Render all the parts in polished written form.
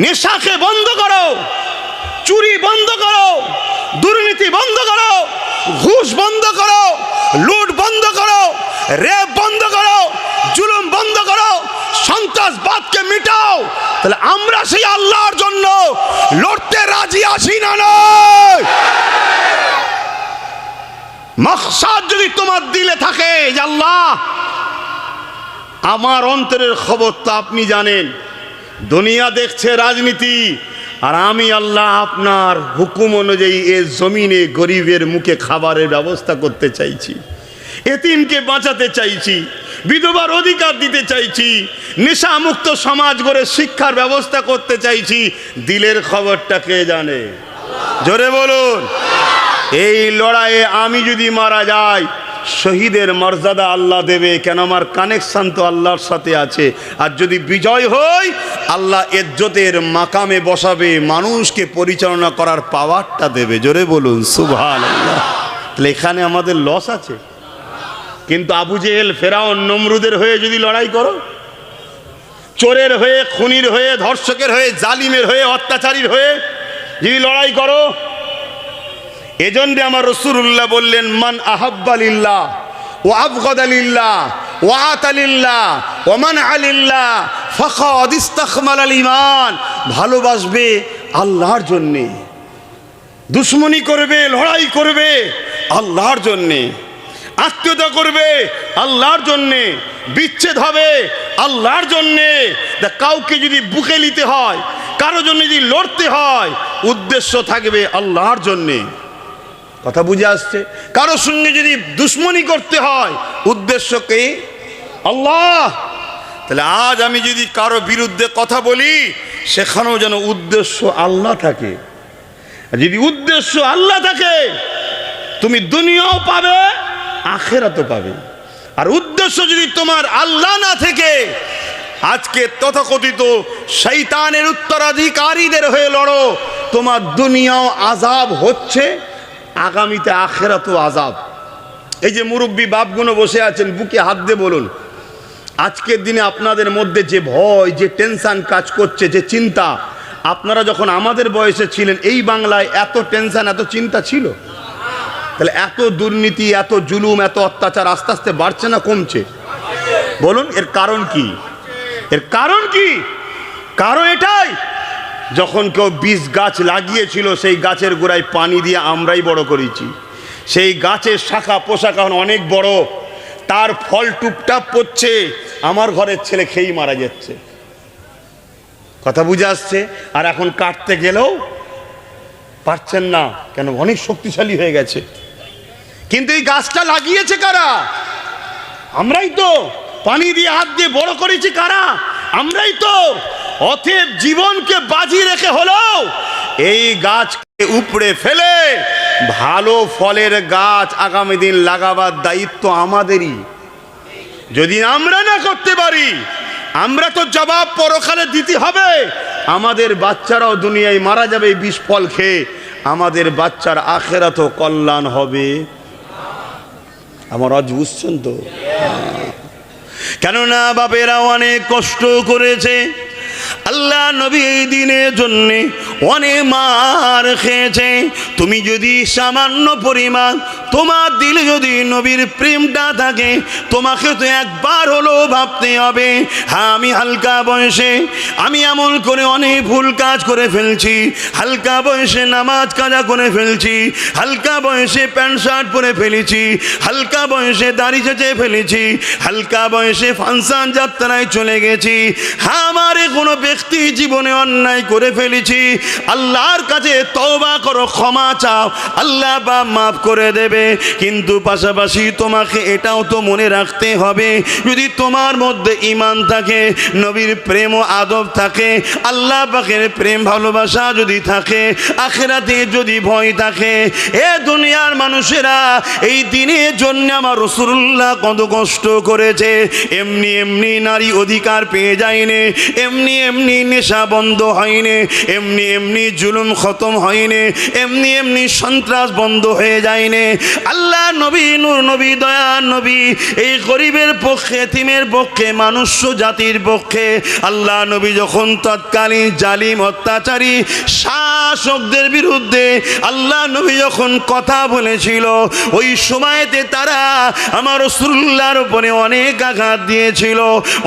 নেশাকে বন্ধ করো, চুরি বন্ধ করো, দুর্নীতি বন্ধ করো, ঘুষ বন্ধ করো, লুট বন্ধ করো, রেপ বন্ধ করো, জুলুম বন্ধ করো, সন্ত্রাসবাদকে মিটাও। তাহলে আমরা সেই আল্লাহর জন্য লড়তে রাজি আছি না নয়? মাকসাদ যদি তোমার দিলে থাকে যে আল্লাহ আমার অন্তরের খবর তো আপনি জানেন, দুনিয়া দেখছে রাজনীতি, আর আমি আল্লাহ আপনার হুকুম অনুযায়ী এ জমিনে গরিবের মুখে খাবারের ব্যবস্থা করতে চাইছি, এতিমকে বাঁচাতে চাইছি, বিধবার অধিকার দিতে চাইছি, নেশামুক্ত সমাজ গড়ে শিক্ষার ব্যবস্থা করতে চাইছি। দিলের খবরটা কে জানে? জোরে বলুন। এই লড়াইয়ে আমি যদি মারা যাই, শহীদের মর্যাদা আল্লাহ দেবে, কেন আমার কানেকশন তো আল্লাহর সাথে আছে। আর যদি বিজয় হই, আল্লাহ ইজ্জতের মাকামে বসাবে, মানুষকে পরিচালনা করার পাওয়ারটা দেবে। জোরে বলুন সুবহানাল্লাহ। তাহলে এখানে আমাদের লস আছে। কিন্তু আবু জেহেল, ফেরাউন, নমরুদের হয়ে যদি লড়াই করো, চোরের হয়ে, খুনির হয়ে, ধর্ষকের হয়ে, জালিমের হয়ে, অত্যাচারীর হয়ে যদি লড়াই করো, এজন্য আমার রাসূলুল্লাহ বললেন, মান আহাব্বা লিল্লাহ ওয়া আবগাদা লিল্লাহ ওয়া আতা লিল্লাহ ওয়া মানআ লিল্লাহ ফাকাদ ইসতাকমালাল ঈমান। ভালোবাসবে আল্লাহর জন্যে, দুশমনি করবে, লড়াই করবে আল্লাহর জন্যে, আত্মীয়তা করবে আল্লাহর জন্যে, বিচ্ছেদ হবে আল্লাহর জন্যে। কাউকে যদি বুকে নিতে হয়, কারো জন্য যদি লড়তে হয়, উদ্দেশ্য থাকবে আল্লাহর জন্যে। কথা বুঝে আসছে? কারো সঙ্গে যদি দুশ্মনী করতে হয়, উদ্দেশ্য কে? আল্লাহ। তাহলে আজ আমি যদি কারো বিরুদ্ধে কথা বলি, সেখানেও যেন উদ্দেশ্য আল্লাহ থাকে। যদি উদ্দেশ্য আল্লাহ থাকে, তুমি দুনিয়াও পাবে, আখিরাতও পাবে। আর উদ্দেশ্য যদি তোমার আল্লাহ না থেকে, আজকে তথাকথিত শয়তানের উত্তরাধিকারীদের হয়ে লড়ো, তোমার দুনিয়াও আযাব হচ্ছে, আগামীতে আখিরাতও আযাব। এই যে মুরব্বী বাপগুলো বসে আছেন, বুকে হাত দিয়ে বলুন, আজকের দিনে আপনাদের মধ্যে যে ভয়, যে টেনশন কাজ করছে, যে চিন্তা, আপনারা যখন আমাদের বয়সে ছিলেন, এই বাংলায় এত টেনশন, এত চিন্তা ছিল? তাহলে এত দুর্নীতি, এত জুলুম, এত অত্যাচার আস্তে আস্তে বাড়ছে না কমছে? বলুন, এর কারণ কি? এর কারণ কি? কারণ এটাই, যখন কেউ বীজ গাছ লাগিয়েছিল, সেই গাছের গোড়ায় পানি দিয়ে আমরাই বড় করেছি। সেই গাছের শাখা পোশাক এখন অনেক বড়, তার ফল টুপটাপ পড়ছে, আমার ঘরের ছেলে খেয়েই মারা যাচ্ছে। কথা বুঝে আসছে? আর এখন কাটতে গেলেও পারছেন না, কেন? অনেক শক্তিশালী হয়ে গেছে। কিন্তু এই গাছটা লাগিয়েছে কারা? আমরাই তো। পানি দিয়ে, হাত দিয়ে বড় করেছি কারা? আমরাই তো। অতএব জীবনকে বাজি রেখে হলেও এই গাছকে উপড়ে ফেলে ভালো ফলের গাছ আগামী দিন লাগাবার দায়িত্ব আমাদেরই। যদি আমরা না করতে পারি, আমরা তো জবাব পরকালে দিতে হবে। আমাদের বাচ্চারাও দুনিয়ায় মারা যাবে এই বিষ ফল খেয়ে, আমাদের বাচ্চার আখিরাতও কল্যাণ হবে। আমার আজ বুঝছেন তো? কেননা বাপেরা অনেক কষ্ট করেছে, আল্লাহ নবী এই দিনের জন্য অনেক মার খেয়েছে। তুমি যদি সামান্য পরিমাণ তোমার দিলে যদি নবীর প্রেমটা থাকে, তোমাকে তো একবার হলো ভাবতে হবে, হ্যাঁ আমি হালকা বয়সে আমি এমন করে অনেক ভুল কাজ করে ফেলছি, হালকা বয়সে নামাজ কাজা করে ফেলছি, হালকা বয়সে প্যান্ট শার্ট পরে ফেলেছি, হালকা বয়সে দাড়ি চেঁচে ফেলেছি, হালকা বয়সে ফাংশন যাত্রায় চলে গেছি, হ্যাঁ আমার কোনো ব্যক্তি জীবনে অন্যায় করে ফেলেছি, আল্লাহর কাছে তওবা করো, ক্ষমা চাও, আল্লাহ বা মাফ করে দেবে। কিন্তু পাশাপাশি তোমাকে এটাও তো মনে রাখতে হবে, যদি তোমার মধ্যে ঈমান থাকে, নবীর প্রেম ও আদব থাকে, আল্লাহ পাকের প্রেম ভালোবাসা যদি থাকে, আখিরাতে যদি ভয় থাকে, এ দুনিয়ার মানুষেরা এই দিনের জন্য আমার রাসূলুল্লাহ কত কষ্ট করেছে। এমনি এমনি নারী অধিকার পেয়ে যায়নি, এমনি এমনি নেশা বন্ধ হয়নি, এমনি এমনি জুলুম খতম হয়নি, এমনি এমনি সন্ত্রাস বন্ধ হয়ে যায়নি। আল্লাহ নবী, নূর নবী, দয়ার নবী এই গরিবের পক্ষে, এতিমের পক্ষে, মানুষ্য জাতির পক্ষে আল্লাহ নবী যখন তৎকালীন জালিম অত্যাচারী শাসকদের বিরুদ্ধে আল্লাহ নবী যখন কথা বলেছিল, ওই সময়তে তারা আমার রাসূলুল্লাহর উপরে অনেক আঘাত দিয়েছিল,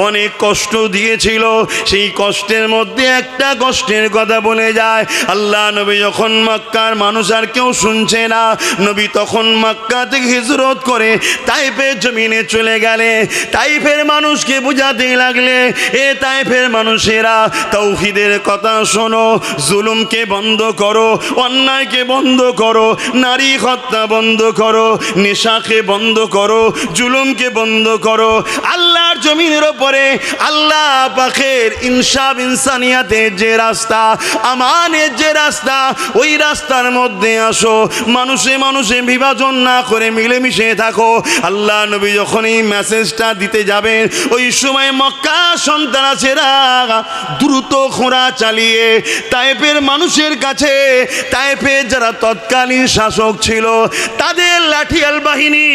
অনেক কষ্ট দিয়েছিল। সেই কষ্টের মধ্যে একটা কষ্টের কথা বলে যায়, আল্লাহ নবী যখন মক্কার মানুষ আর কেউ শুনছে না, নবী তখন মক্কা থেকে হিজরত করে তাইফের জমিনে চলে গেলে তাইফের মানুষকে বুঝাতে লাগলে, এ তাইফের মানুষেরা তাওহীদের কথা শোনো, জুলুমকে বন্ধ করো, অন্যায়কে বন্ধ করো, নারী হত্যা বন্ধ করো, নেশাকে বন্ধ করো, জুলুমকে বন্ধ করো। আল্লাহর জমিনের ওপরে আল্লাহ পাকের ইনসাফ ইনসানিয়াতের যে রাস্তা, আমানের যে রাস্তা, ওই রাস্তার মধ্যে আসো, মানুষে মানুষে বিভাজন না করে মিলেমিশে থাকো। আল্লাহ নবী যখন এই মেসেজটা দিতে যাবেন, ওই সময় মক্কা সন্ত্রাসীরা দ্রুত ঘোড়া চালিয়ে তায়েফের মানুষের কাছে, তায়েফের যারা তৎকালীন শাসক ছিল তাদের লাঠিয়াল বাহিনী,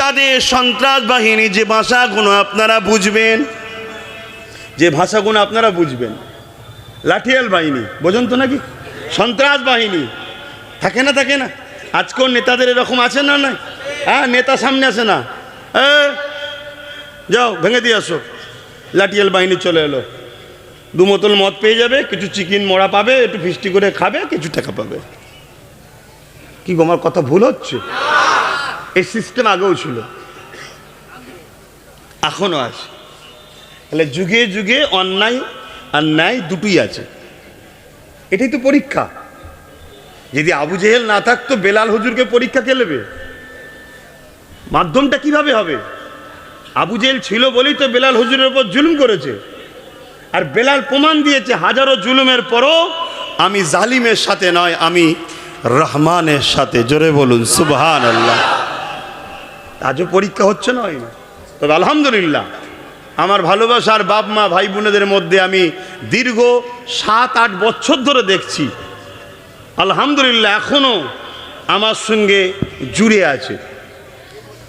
তাদের সন্ত্রাস বাহিনী, যে ভাষাগুলো আপনারা বুঝবেন, যে ভাষাগুলো আপনারা বুঝবেন, লাঠিয়াল বাহিনী বোঝেন তো নাকি? সন্ত্রাস বাহিনী থাকে না, থাকে না? আজকেও নেতাদের এরকম আছে না? না, হ্যাঁ, নেতা সামনে আসে না, যাও ভেঙে দিয়ে আসো। লাঠিয়াল বাহিনী চলে এলো, 2 বোতল মদ পেয়ে যাবে, কিছু চিকেন মোড়া পাবে, একটু ফিস্টি করে খাবে, কিছু টাকা পাবে। কি গো, আমার কথা ভুল হচ্ছে? এই সিস্টেম আগেও ছিল, এখনো আছে। তাহলে যুগে যুগে অন্যায় আর ন্যায় দুটোই আছে। এটাই তো পরীক্ষা। যদি আবু জেহেল না থাকতো, বেলাল হুজুরকে পরীক্ষা কে নেবে? মাধ্যমটা কিভাবে হবে? আবু জেহেল ছিল বলেই তো বেলাল হুজুরের উপর জুলুম করেছে। আর বেলাল প্রমাণ দিয়েছে হাজারো জুলুমের পরও আমি জালিমের সাথে নয়, আমি রহমানের সাথে। জোরে বলুন সুবহানাল্লাহ। আজও পরীক্ষা হচ্ছে না, হয় না? তবে আলহামদুলিল্লাহ, আমার ভালোবাসার বাপ মা ভাই বোনেদের মধ্যে আমি দীর্ঘ 7-8 বছর ধরে দেখছি, আলহামদুলিল্লাহ এখনো আমার সঙ্গে জুড়ে আছে।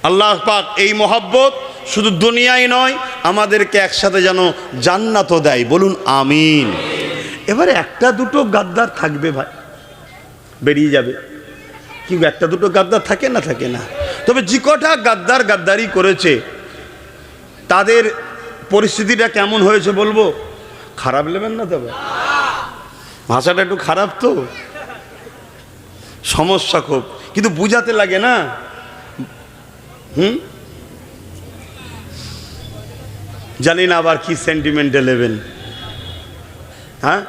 আল্লাহ পাক এই মহব্বত শুধু দুনিয়ায় নয়, আমাদেরকে একসাথে যেন জান্নাতও দেয়। বলুন আমিন। এবারে একটা দুটো গাদ্দার থাকবে ভাই, বেরিয়ে যাবে, কিন্তু একটা দুটো গাদ্দার থাকে না? থাকে না? তবে যে কটা গাদ্দার গাদ্দারি করেছে তাদের পরিস্থিতিটা কেমন হয়েছে বলবো? খারাপ নেবেন না? তবে ভাষাটা একটু খারাপ, তো সমস্যা খুব, কিন্তু বুঝাতে লাগে না। জানি না আবার কি সেন্টিমেন্টে নেবেন। হ্যাঁ,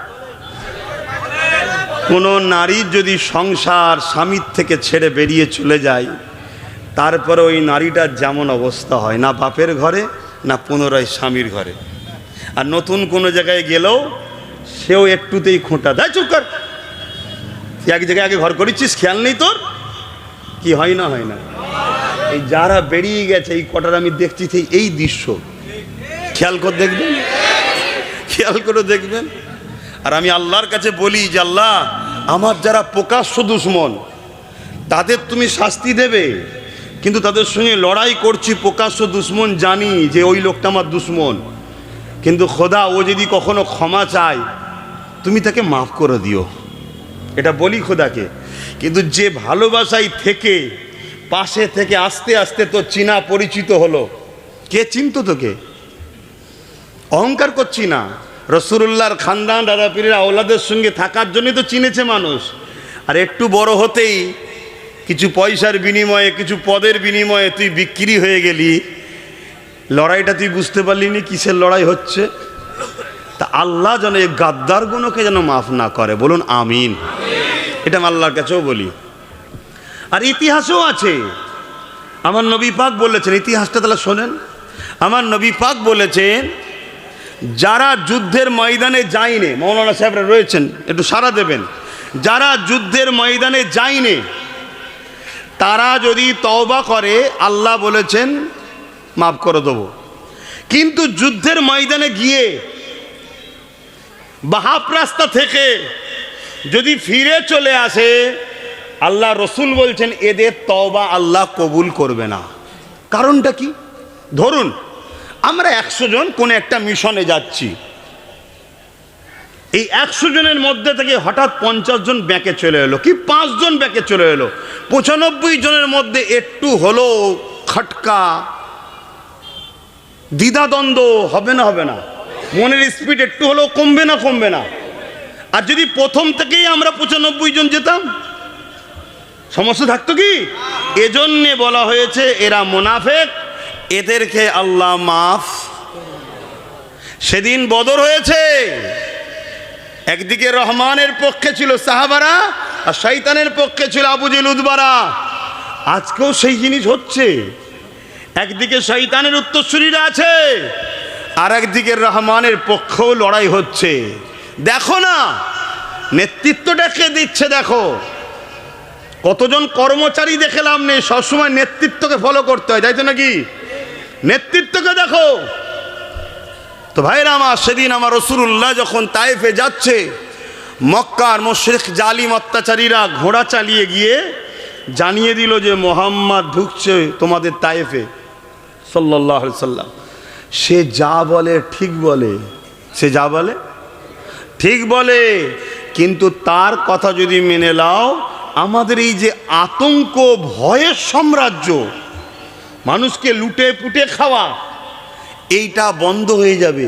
কোনো নারীর যদি সংসার স্বামীর থেকে ছেড়ে বেরিয়ে চলে যায়, তারপরে ওই নারীটার যেমন অবস্থা হয়, না বাপের ঘরে না পুনরায় স্বামীর ঘরে। আর নতুন কোনো জায়গায় গেলেও সেও একটুতেই খোঁটা দেয়, চুপ কর, এক জায়গায় আগে ঘর করেছিস, খেয়াল নেই তোর? কি হয় না? হয় না? এই যারা বেরিয়ে গেছে এই কটার আমি দেখছি এই দৃশ্য, খেয়াল করে দেখবেন, খেয়াল করে দেখবেন। আর আমি আল্লাহর কাছে বলি যে আল্লাহ, আমার যারা প্রকাশ্য দুশ্মন তাদের তুমি শাস্তি দেবে, কিন্তু তাদের সঙ্গে লড়াই করছি প্রকাশ্য দুশ্মন, জানি যে ওই লোকটা আমার দুশ্মন, কিন্তু খোদা ও যদি কখনো ক্ষমা চায় তুমি তাকে মাফ করে দিও, এটা বলি খোদাকে। কিন্তু যে ভালোবাসায় থেকে পাশে থেকে আস্তে আস্তে তো চিনা পরিচিত হলো, কে চিনতো তোকে? অহংকার করছি না, রাসূলুল্লাহর খানদান দাদা পীরের আওলাদের সঙ্গে থাকার জন্যই তো চিনেছে মানুষ। আর একটু বড় হতেই কিছু পয়সার বিনিময়ে, কিছু পদের বিনিময়ে তুই বিক্রি হয়ে গেলি, লড়াইটা তুই বুঝতে পারলি নি কিসের লড়াই হচ্ছে। তা আল্লাহ যেন এই গাদ্দারগুলোকে যেন মাফ না করে। বলুন আমিন। এটা আমি আল্লাহর কাছেও বলি। আর ইতিহাসও আছে, আমার নবী পাক বলেছেন, ইতিহাসটা তাহলে শোনেন। আমার নবী পাক বলেছেন, যারা যুদ্ধের ময়দানে যায়নি, মৌলানা সাহেবরা রয়েছেন, একটু সাড়া দেবেন, যারা যুদ্ধের ময়দানে যায়নি তারা যদি তওবা করে আল্লাহ বলেছেন মাফ করে দেবো। কিন্তু যুদ্ধের ময়দানে গিয়ে বাহাপ রাস্তা থেকে যদি ফিরে চলে আসে আল্লাহ রসুল বলছেন এদের তওবা আল্লাহ কবুল করবে না। কারণটা কি? ধরুন আমরা 100 জন কোন একটা মিশনে যাচ্ছি, এই 100 জনের মধ্যে থেকে হঠাৎ 50 জন ব্যাকে চলে এলো, কি 5 জন ব্যাকে চলে এলো, 95 জনের মধ্যে একটু হলো খটকা দ্বিধাদ্বন্দ্ব হবে না? হবে না? মনের স্পিড একটু হলেও কমবে না? কমবে না? আর যদি প্রথম থেকেই আমরা 95 জন যেতাম, সমস্যা থাকতো কি? এজন্যে বলা হয়েছে এরা মুনাফিক, এদেরকে আল্লাহ মাফ। সেদিন বদর হয়েছে, একদিকে রহমানের পক্ষে ছিল সাহাবারা আর শয়তানের পক্ষে ছিল আবু জেহেল উতবারা। আজকেও সেই জিনিস হচ্ছে, একদিকে শয়তানের উত্তরসূরিরা আছে আর একদিকে রহমানের পক্ষেও লড়াই হচ্ছে। দেখো না নেতৃত্বটা কে দিচ্ছে, দেখো কতজন কর্মচারী দেখে লাভ নেই, সবসময় নেতৃত্বকে ফলো করতে হয়, তাই তো নাকি? নেতৃত্বকে দেখো। তো ভাইরা আমার, সেদিন আমার রাসূলুল্লাহ যখন তায়েফে যাচ্ছে, মক্কার মুশরিক জালিম অত্যাচারীরা ঘোড়া চালিয়ে গিয়ে জানিয়ে দিল যে মুহাম্মদ ঢুকছে তোমাদের তায়েফে সাল্লাল্লাহু আলাইহি সাল্লাম। সে যা বলে ঠিক বলে, সে যা বলে ঠিক বলে, কিন্তু তার কথা যদি মেনে নাও, আমাদের এই যে আতঙ্ক ভয়ের সাম্রাজ্য, মানুষকে লুটে পুটে খাওয়া, এইটা বন্ধ হয়ে যাবে।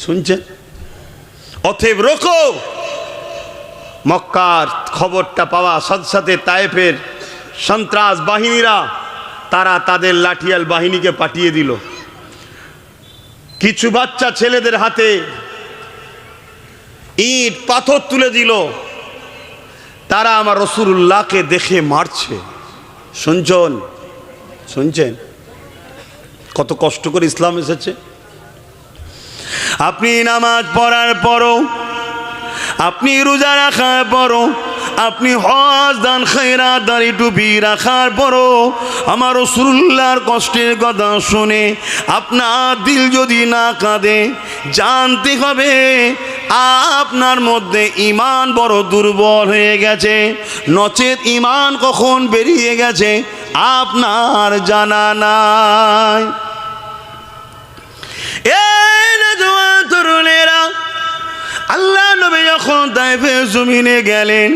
শুনছেন? অতএব রোকো। মক্কার খবরটা পাওয়া সাথে সাথে তায়েফের সন্ত্রাস বাহিনীরা তারা তাদের লাঠিয়াল বাহিনীকে পাঠিয়ে দিল। কিছু বাচ্চা ছেলেদের হাতে ইট পাথর তুলে দিল, তারা আমার রাসূলুল্লাহকে দেখে মারছে। শুনছেন? শুনছেন কত কষ্ট করে ইসলাম এসেছে? আপনি নামাজ পড়ার পরও, আপনি রোজা রাখার পরও, আপনি হজ দান খয়রাত দাড়ি টুপি রাখার পরও আমার রাসূলুল্লাহর কষ্টের কথা শুনে আপনার দিল যদি না কাঁদে, জানতে হবে আপনার মধ্যে ঈমান বড় দুর্বল হয়ে গেছে, নচেত ঈমান কখন বেরিয়ে গেছে আপনার জানা নাই। এই নওজোয়ান তরুণেরা, আল্লাহ নবী যখন তায়েফের জমিনে গেলেন,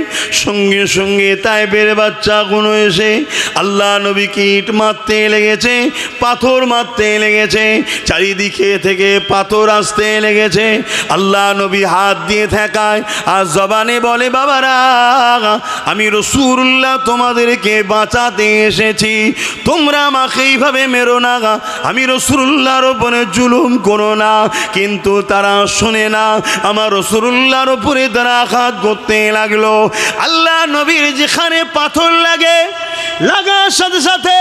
সঙ্গে সঙ্গে তায়েফের বাচ্চাগুলো এসে আল্লাহ নবীকে ইট মারতে লেগেছে, পাথর মারতে লেগেছে, চারিদিকে থেকে পাথর আসতে লেগেছে। আল্লাহ নবী হাত দিয়ে ঠেকায় আর জবানে বলে, বাবারা আমি রাসূলুল্লাহ তোমাদেরকে বাঁচাতে এসেছি, তোমরা আমাকে এইভাবে মেরো না, আমি রাসূলুল্লাহর উপরে জুলুম করো না। কিন্তু তারা শোনে না, আমার রাসূলুল্লাহর উপরে তারা আঘাত করতে লাগলো। আল্লাহ নবীর যেখানে পাথর লাগে, লাগার সাথে সাথে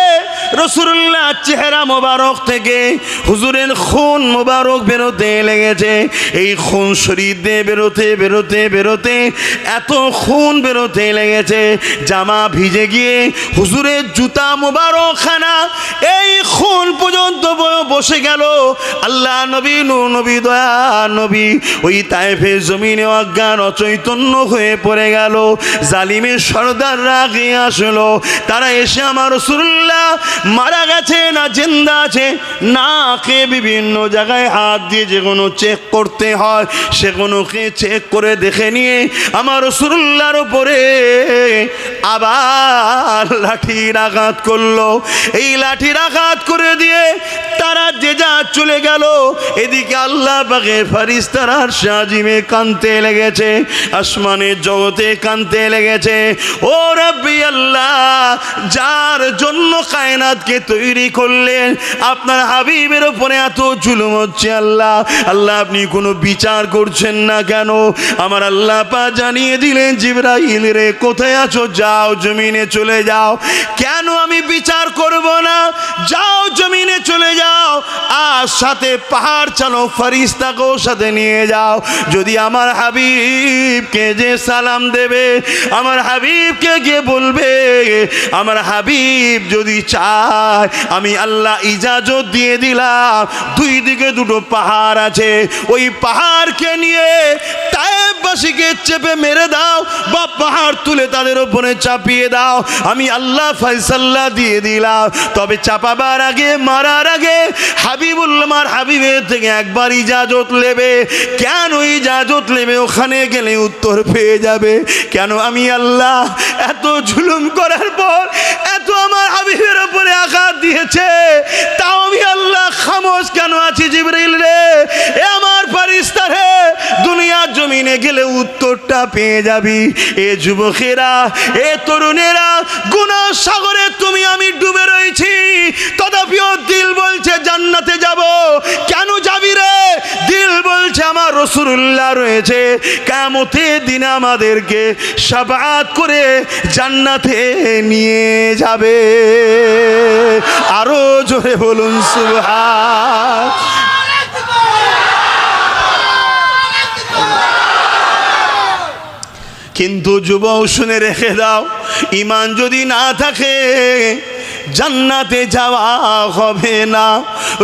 রাসূলুল্লাহ চেহারা মোবারক থেকে হুজুরের খুন মোবারক বেরোতে লেগেছে। এই খুন শরীর দিয়ে বেরোতে বেরোতে বেরোতে এত খুন বেরোতে লেগেছে, জামা ভিজে গিয়ে হুজুরের জুতা মোবারক খানা এই খুন পর্যন্ত বসে গেল। আল্লাহ নবী, নূর নবী, দয়া নবী ওই তায়েফের জমিনে অজ্ঞান অচৈতন্য হয়ে পড়ে গেল। জালিমের সর্দাররা আগিয়ে আসলো, তারা এসে আমার রাসূলুল্লাহ মারা গেছে না জিন্দা আছে না কে বিভিন্ন জায়গায় হাত দিয়ে যেগুলো চেক করতে হয় সেগুলোকে চেক করে দেখে নিয়ে আমার রাসূলুল্লাহর উপরে আবার লাঠির আঘাত করলো। এই লাঠির আঘাত করে দিয়ে তারা যে যা চলে গেল। এদিকে আল্লাহ পাকের ফেরেশতারা আরশে আজিমে কাঁদতে লেগেছে, আসমানের জগতে কাঁদতে লেগেছে। ও রব্বি আল্লাহ, যার জন্য কায়নাতকে তৈরি করলেন, আপনার হাবিবের উপরে এত জুলুম হচ্ছে আল্লাহ, আল্লাহ আপনি কোনো বিচার করছেন না কেন? আমার আল্লাহ পাক জানিয়ে দিলেন, জিবরাইল রে কোথায় আছো, যাও জমিনে চলে যাও। কেন আমি বিচার করব না? যাও জমিনে চলে যাও, আর সাথে পাহাড় চালো ফেরেশতাকেও সাথে নিয়ে যাও। যদি আমার হাবিবকে যে সালাম দেবে, আমার হাবিবকে গিয়ে বলবে আমার হাবিব যদি চায় আমি আল্লাহ ইজাজত দিয়ে দিলাম, দুই দিকে দুটো পাহাড় আছে, ওই পাহাড়কে নিয়ে তায়েফবাসীকে চেপে মেরে দাও বা পাহাড় তুলে তাদের উপরে চাপিয়ে দাও, আমি আল্লাহ ফয়সালা দিয়ে দিলাম। তবে চাপাবার আগে, মারার আগে হাবিবুল্লাহ হাবিবের থেকে একবার ইজাজত নেবে। কেন ইজাজত নেবে? ওখানে গেলে উত্তর পেয়ে যাবে। কেন? আমি আল্লাহ এত জুলুম করার পর এত আমার হাবিবের উপরে আঘাত দিয়েছে, তাও আমি আল্লাহ খামোশ কেন আছি? জিবরাইল রে, এ আমার ফারিস্তা রে, দুনিয়ার জমিনে গেলে উত্তরটা পেয়ে যাবি। এ যুবকেরা, এ তরুণেরা, গুনাহ সাগরে তুমি আমি ডুবে রয়েছি, তথাপিও দিল বলছে জান্নাতে যাব। কেন যাবি রে? দিল বলছে আমার রাসূলুল্লাহ রয়েছে, কিয়ামতের দিন আমাদেরকে শাফাআত করে জান্নাতে নিয়ে যাবে। আরো জোরে বলুন সুবহান। কিন্তু যুবক শুনে রেখে দাও, ঈমান যদি না থাকে জান্নাতে যাওয়া হবে না,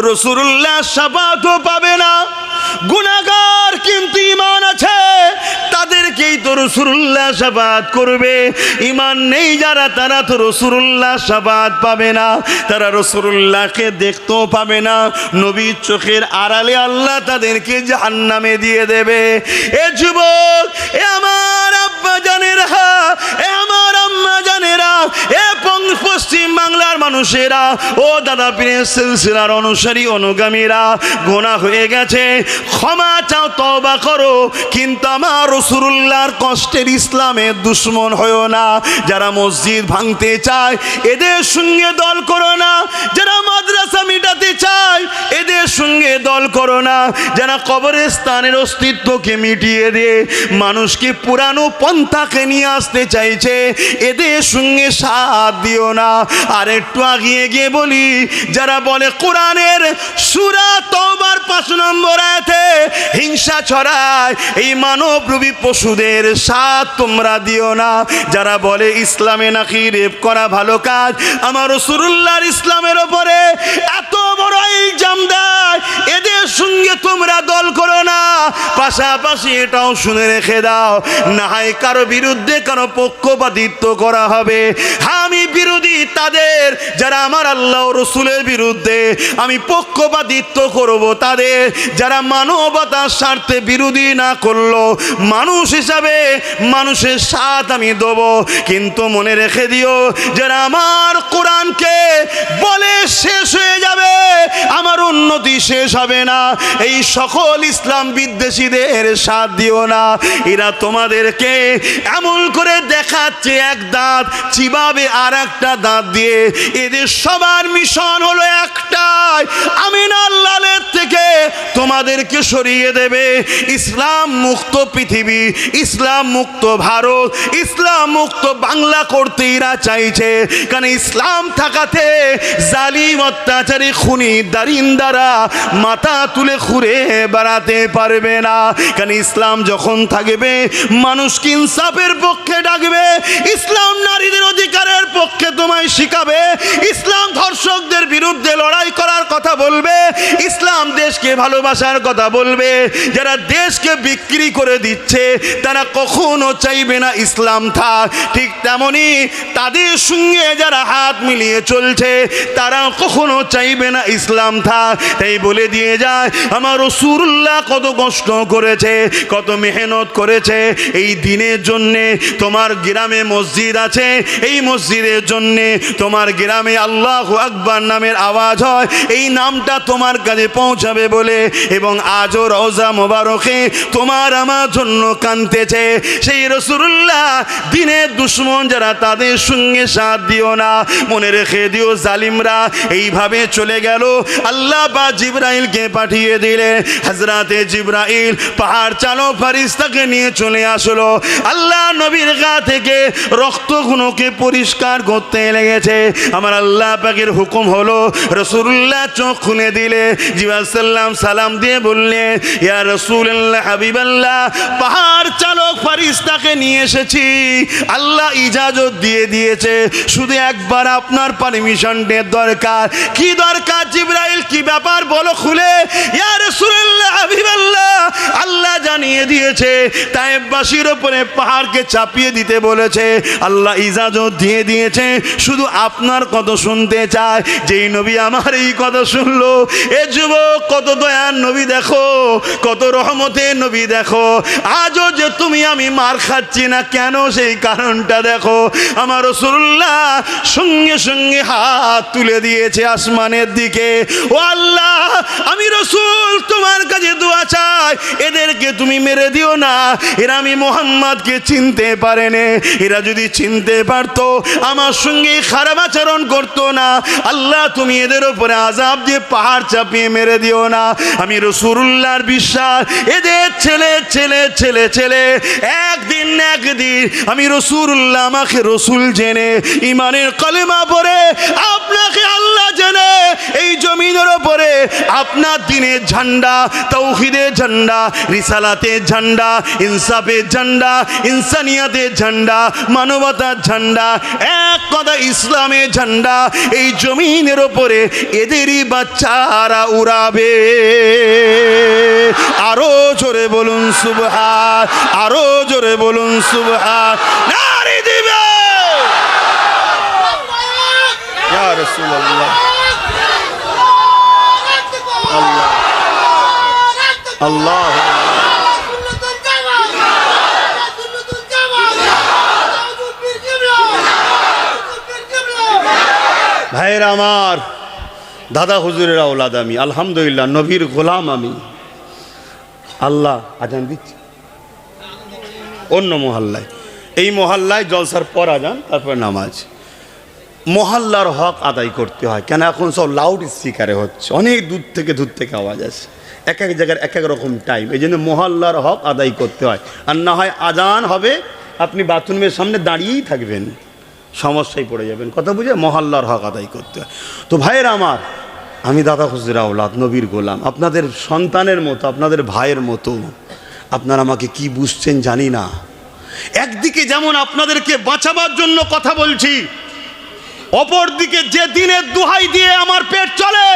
রাসূলুল্লাহ শাফাআতও পাবে না। গুনাহগার কিন্তু ঈমান আছে, তাদেরকেই তো রাসূলুল্লাহ শাফাআত করবে। ঈমান নেই যারা, তারা তো রাসূলুল্লাহ শাফাআত পাবে না, তারা রাসূলুল্লাহকে দেখতেও পাবে না। নবীর চোখের আড়ালে আল্লাহ তাদেরকে জাহান্নামে দিয়ে দেবে। এ যুবক, এ আমার আব্বা জানেরা, এ আমার আম্মা জানেরা, এ পশ্চিম বাংলার মানুষেরা, ও দাদা পীরের সিলসিলার অনুসারী অনুগামীরা, গুনাহ হয়ে গেছে, ক্ষমা চাও, তওবা করো, কিন্তু আমার রাসূলুল্লাহর কষ্টের ইসলামের দুশমন হয়ো না। যারা মসজিদ ভাঙতে চায় এদের সঙ্গে দল করো না, যারা মাদ্রাসা মিটাতে চায় এদের সঙ্গে দল করো না, যারা কবরস্থানের অস্তিত্বকে মিটিয়ে দিয়ে মানুষকে পুরানো পন্থাকে নিয়ে আসতে চাইছে এদের সঙ্গে সাথ দিও না। আর একটু আগিয়ে গিয়ে বলি, যারা বলে কোরআনের সূরা তওবার 5 নম্বর আয়াতে হিংসা ছড়ায়, এই মানবরূপী পশুদের সাথ তোমরা দিও না। যারা বলে ইসলামে নাকি রেপ করা ভালো কাজ, আমার রাসূলুল্লাহর ইসলামের ওপরে এত বড় ইলজাম দেয়, এদের সঙ্গে তোমরা দল করো না। পাশাপাশি এটাও শুনে রেখে দাও, না হয় কারো বিরুদ্ধে কারো পক্ষপাতিত্ব করা হবে। আমি বিরোধী তাদের, যারা আমার আল্লাহ ও রাসূলের বিরুদ্ধে, আমি পক্ষপাতিত্ব করব তাদের। যারা মানবতার স্বার্থে বিরোধী না করলো, মানুষ হিসাবে মানুষের সাথ আমি দেব। কিন্তু মনে রেখে দিও, যারা আমার কোরআনকে বলে শেষ হয়ে যাবে, আমার উন্নতি শেষ হবে না, এই সকল ইসলাম বিদ্বেষীদের সাথ দিও না। এরা তোমাদেরকে এমন করে দেখাচ্ছে এক দাঁত চিবাবে আর একটা দাঁত দিয়ে। এদের সবার মিশন হলো একটাই, আমিন আল্লাহর থেকে তোমাদেরকে সরিয়ে দেবে। ইসলাম মুক্ত পৃথিবী, ইসলাম মুক্ত ভারত, ইসলাম মুক্ত বাংলা করতে এরা চাইছে। কারণ ইসলাম থাকাতে জালিম অত্যাচারী খুনি দারিন্দারা মাথা তুলে ঘুরে বেড়াতে পারবে না। কারণ ইসলাম যখন থাকবে মানুষকে ইনসাফের পক্ষে ডাকবে, ইসলাম নারীদের অধিকারের পক্ষে তোমায় শিখাবে, ইসলাম ধর্ষকদের বিরুদ্ধে লড়াই করার কথা বলবে, ইসলাম দেশকে ভালোবাসার কথা বলবে। যারা দেশকে বিক্রি করে দিচ্ছে তারা কখনো চাইবে না ইসলাম থাক। ঠিক তেমনি তাদের সঙ্গে যারা হাত মিলিয়ে চলছে তারা কখনো চাইবে না ইসলাম থাক। তাই বলে দিয়ে যায়, আমার রাসূলুল্লাহ কত কষ্ট করেছে, কত মেহনত করেছে এই দিনের জন্যে। তোমার গ্রামে মসজিদ আছে, এই মসজিদের জন্যে তোমার গ্রামে আল্লাহু আকবার নামের আওয়াজ হয়, এই নামটা তোমার কাছে পৌঁছাবে বলে। এবং আজও রওজা মোবারকে তোমার আমার জন্য কাঁদতেছে। সেই রাসূলুল্লাহ দিনের দুশমন যারা, তাদের সঙ্গে সাথ দিও না। মনে রেখে দিও, জালিমরা এইভাবে চলে গেল। আল্লাহ বা জিবরাইলকে পাঠিয়ে দিলে, হযরতে জিবরাইল পাহাড় চালক ফেরেশতাকে নিয়ে চলে আসলো। আল্লাহ নবীর গা থেকে রক্তগুলোকে পরিষ্কার করতে লেগেছে। আমার আল্লাহ পাকের হুকুম হলো, রাসূলুল্লাহ চোখ খুলে দিলে, জিবরাইল সালাম দিয়ে বললেন, ইয়া রাসূলুল্লাহ হাবিবাল্লাহ, পাহাড় চালক ফেরেশতাকে আপনাকে নিয়ে এসেছি, আল্লাহ ইজাজত দিয়ে দিয়েছে, শুধু একবার আপনার পারমিশনের দরকার। কি দরকার জিবরাইল, কি ব্যাপার বলো খুলে। ইয়া রাসূলুল্লাহ, হাবিবাল্লাহ, আল্লাহ জানিয়ে দিয়েছে তায়েববাসীর উপরে পাহাড়কে চাপিয়ে দিতে বলেছে, আল্লাহ ইজাজত দিয়ে দিয়েছে, শুধু আপনার কথা শুনতে চায়। যেই নবী আমার এই কথা শুনলো, এ যুবক কত দয়ার নবী দেখো, কত রহমতের নবী দেখো। আজও যে তুমি আমি মার খাচ্ছি না কেন, সেই কারণটা দেখো। আমার রাসূলুল্লাহ সঙ্গে সঙ্গে হাত তুলে দিয়েছে আসমানের দিকে। ও আল্লাহ, আমি রাসূল তোমার কাছে দোয়া চাই, এদেরকে তুমি মেরে দিও না। এরা আমি মুহাম্মদকে চিনতে পারেনি, এরা যদি চিনতে পারতো আমার সঙ্গে খারাপ আচরণ করতো না। আল্লাহ তুমি এদের উপরে আযাব দিয়ে পাহাড় চাপিয়ে মেরে দিও না। আমি রাসূলুল্লাহর বিশ্বাস, এদের ছেলে ছেলে ছেলে ছেলে একদিন না একদিন আমি রাসূলুল্লাহ আমাকে রাসূল জেনে ঈমানের কালেমা পড়ে আপনাকে আল্লাহ জেনে এই জমিনের উপরে আপনার দ্বীনের ঝান্ডা, তাওহীদের ঝান্ডা, রিসালাতের ঝান্ডা, ইনসাফের ঝান্ডা, ইনসানিয়াতের ঝান্ডা, মানবতার ঝান্ডা, এক কথা ইসলামের ঝান্ডা এই জমিনের উপরে এদেরই বাচ্চারা উড়াবে। আরো জোরে বলুন সুবহান, আরো জোরে বলুন সুবহান, নারে দিবে। ইয়া রাসূলুল্লাহ, আল্লাহ আল্লাহ। ভাইয়েরা আমার, দাদা হুজুরের আওলাদ আমি, আলহামদুলিল্লাহ নবীর গোলাম আমি। আল্লাহ আজান দিচ্ছে অন্য মহল্লায়, এই মহল্লায় জলসার পর আজান, তারপর নামাজ। মহল্লার হক আদায় করতে হয়, কেন এখন সব লাউড স্পিকারে হচ্ছে, অনেক দূর থেকে আওয়াজ আসে, এক এক জায়গার এক এক রকম টাইম। এই জন্য মহল্লার হক আদায় করতে হয়। আর না হয় আজান হবে, আপনি বাথরুমের সামনে দাঁড়িয়েই থাকবেন, সমস্যায় পড়ে যাবেন। কথা বুঝে মহল্লার হক আদায় করতে হয়। তো ভাইয়ের আমার, আমি দাদা হুজুর আওলাদ, নবীর গোলাম, আপনাদের সন্তানের মতো, আপনাদের ভাইয়ের মতো। আপনারা আমাকে কি বুঝছেন জানি না। একদিকে যেমন আপনাদেরকে বাঁচাবার জন্য কথা বলছি, অপরদিকে যে দিনের দোহাই দিয়ে আমার পেট চলে,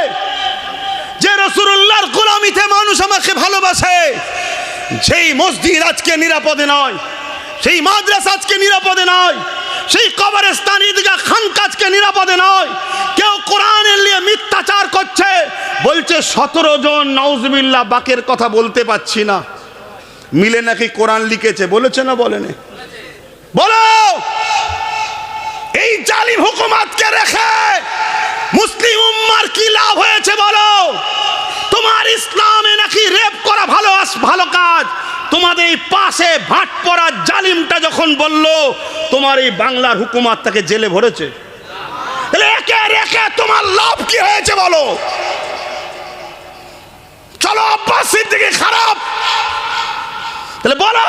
যে রাসূলুল্লাহর গোলামিতে মানুষ আমাকে ভালোবাসে, সেই মসজিদ আজকে নিরাপদে নয়, সেই মাদ্রাসা আজকে নিরাপদে নয়, সেই কবরস্থান ঈদগাহ খানকা আজকে নিরাপদে নয়। কেউ কোরআনের নিয়ে মিথ্যাচার করছে, বলছে 17 জন নাউজুবিল্লাহ বাকের কথা বলতে পাচ্ছি না, মিলে নাকি কোরআন লিখেছে। বলেছে না বলেনি? বলো, এই জালিম হুকুমাতকে রেখে মুসলিম উম্মার কি লাভ হয়েছে বলো? তোমার ইসলামে নাকি রেপ করা ভালো কাজ, তোমাদের এই পাশে ভাট পড়া জালিমটা যখন বলল তোমার এই বাংলার হুকুমাত তাকে জেলে ভরেছে, তাহলে একে রেখে তোমার লাভ কি হয়েছে বলো? চলো আব্বাস সিদ্দিকী খারাপ, তাহলে বলো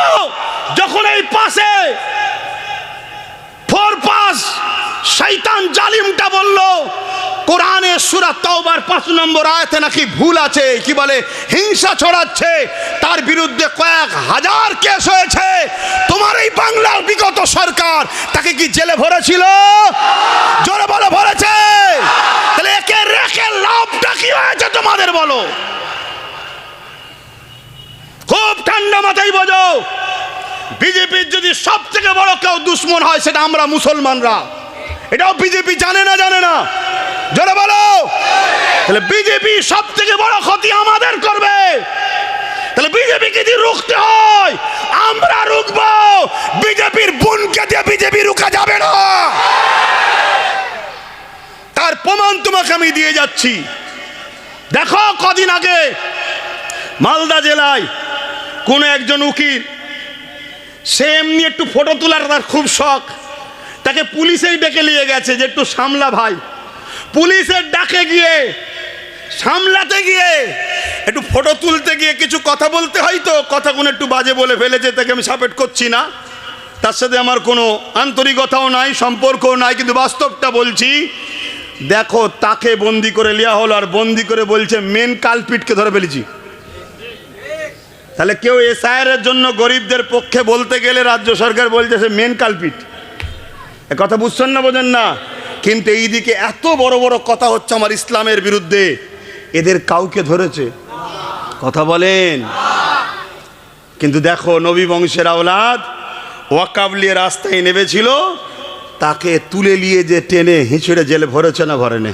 যখন এই পাশে শয়তান জালিমটা বলল কোরআনে সূরা তাওবার 5 নম্বর আয়াতে নাকি ভুল আছে, কি বলে হিংসা ছড়াচ্ছে, তার বিরুদ্ধে কয়েক হাজার কেস হয়েছে, তোমার এই বাংলার বিগত সরকার তাকে কি জেলে ভরেছিল? জোরে বলো ভরেছে। তাহলে একে রেখে লাভটা কি হয়েছে তোমাদের বলো? খুব ঠান্ডা মাথায় বোঝো, বিজেপির যদি সব থেকে বড় কেউ দুশ্মন হয় সেটা আমরা মুসলমানরা, এটাও বিজেপি জানে না? জানে না? জোরে বলো। তাহলে বিজেপি সব থেকে বড় ক্ষতি আমাদের করবে, তাহলে বিজেপিকে যদি রুখতে হয় আমরা রুখবো, বিজেপির বোনকে দিয়ে বিজেপি রুখা যাবে না। তার প্রমাণ তোমাকে আমি দিয়ে যাচ্ছি। দেখো কদিন আগে মালদা জেলায় কোন একজন উকিল, সে এমনি একটু ফটো তোলার তার খুব শখ, তাকে পুলিশেই ডেকে নিয়ে গেছে যে একটু সামলা ভাই। পুলিশের ডাকে গিয়ে সামলাতে গিয়ে একটু ফটো তুলতে গিয়ে কিছু কথা বলতে হয়, তো কথাগুলো একটু বাজে বলে ফেলেছে, তাকে আমি সাপোর্ট করছি না, তার সাথে আমার কোনো আন্তরিকতাও নাই, সম্পর্কও নাই, কিন্তু বাস্তবটা বলছি। দেখো তাকে বন্দি করে নেওয়া হলো, আর বন্দি করে বলছে মেন কালপিটকে ধরে ফেলেছি। তাহলে কেউ এসআইআরের জন্য গরিবদের পক্ষে বলতে গেলে রাজ্য সরকার বলছে সে মেন কালপিট। এ কথা বুঝছেন না, বোঝেন না? কিন্তু এইদিকে এত বড় বড় কথা হচ্ছে আমার ইসলামের বিরুদ্ধে, এদের কাউকে ধরেছে? কথা বলেন। কিন্তু দেখো, নবী বংশের আওলাদ ওয়াকাবলিয়ে রাস্তায় নেমেছিল, তাকে তুলে নিয়ে যে টেনে হিঁচড়ে জেলে ভরেছে না ভরেনে?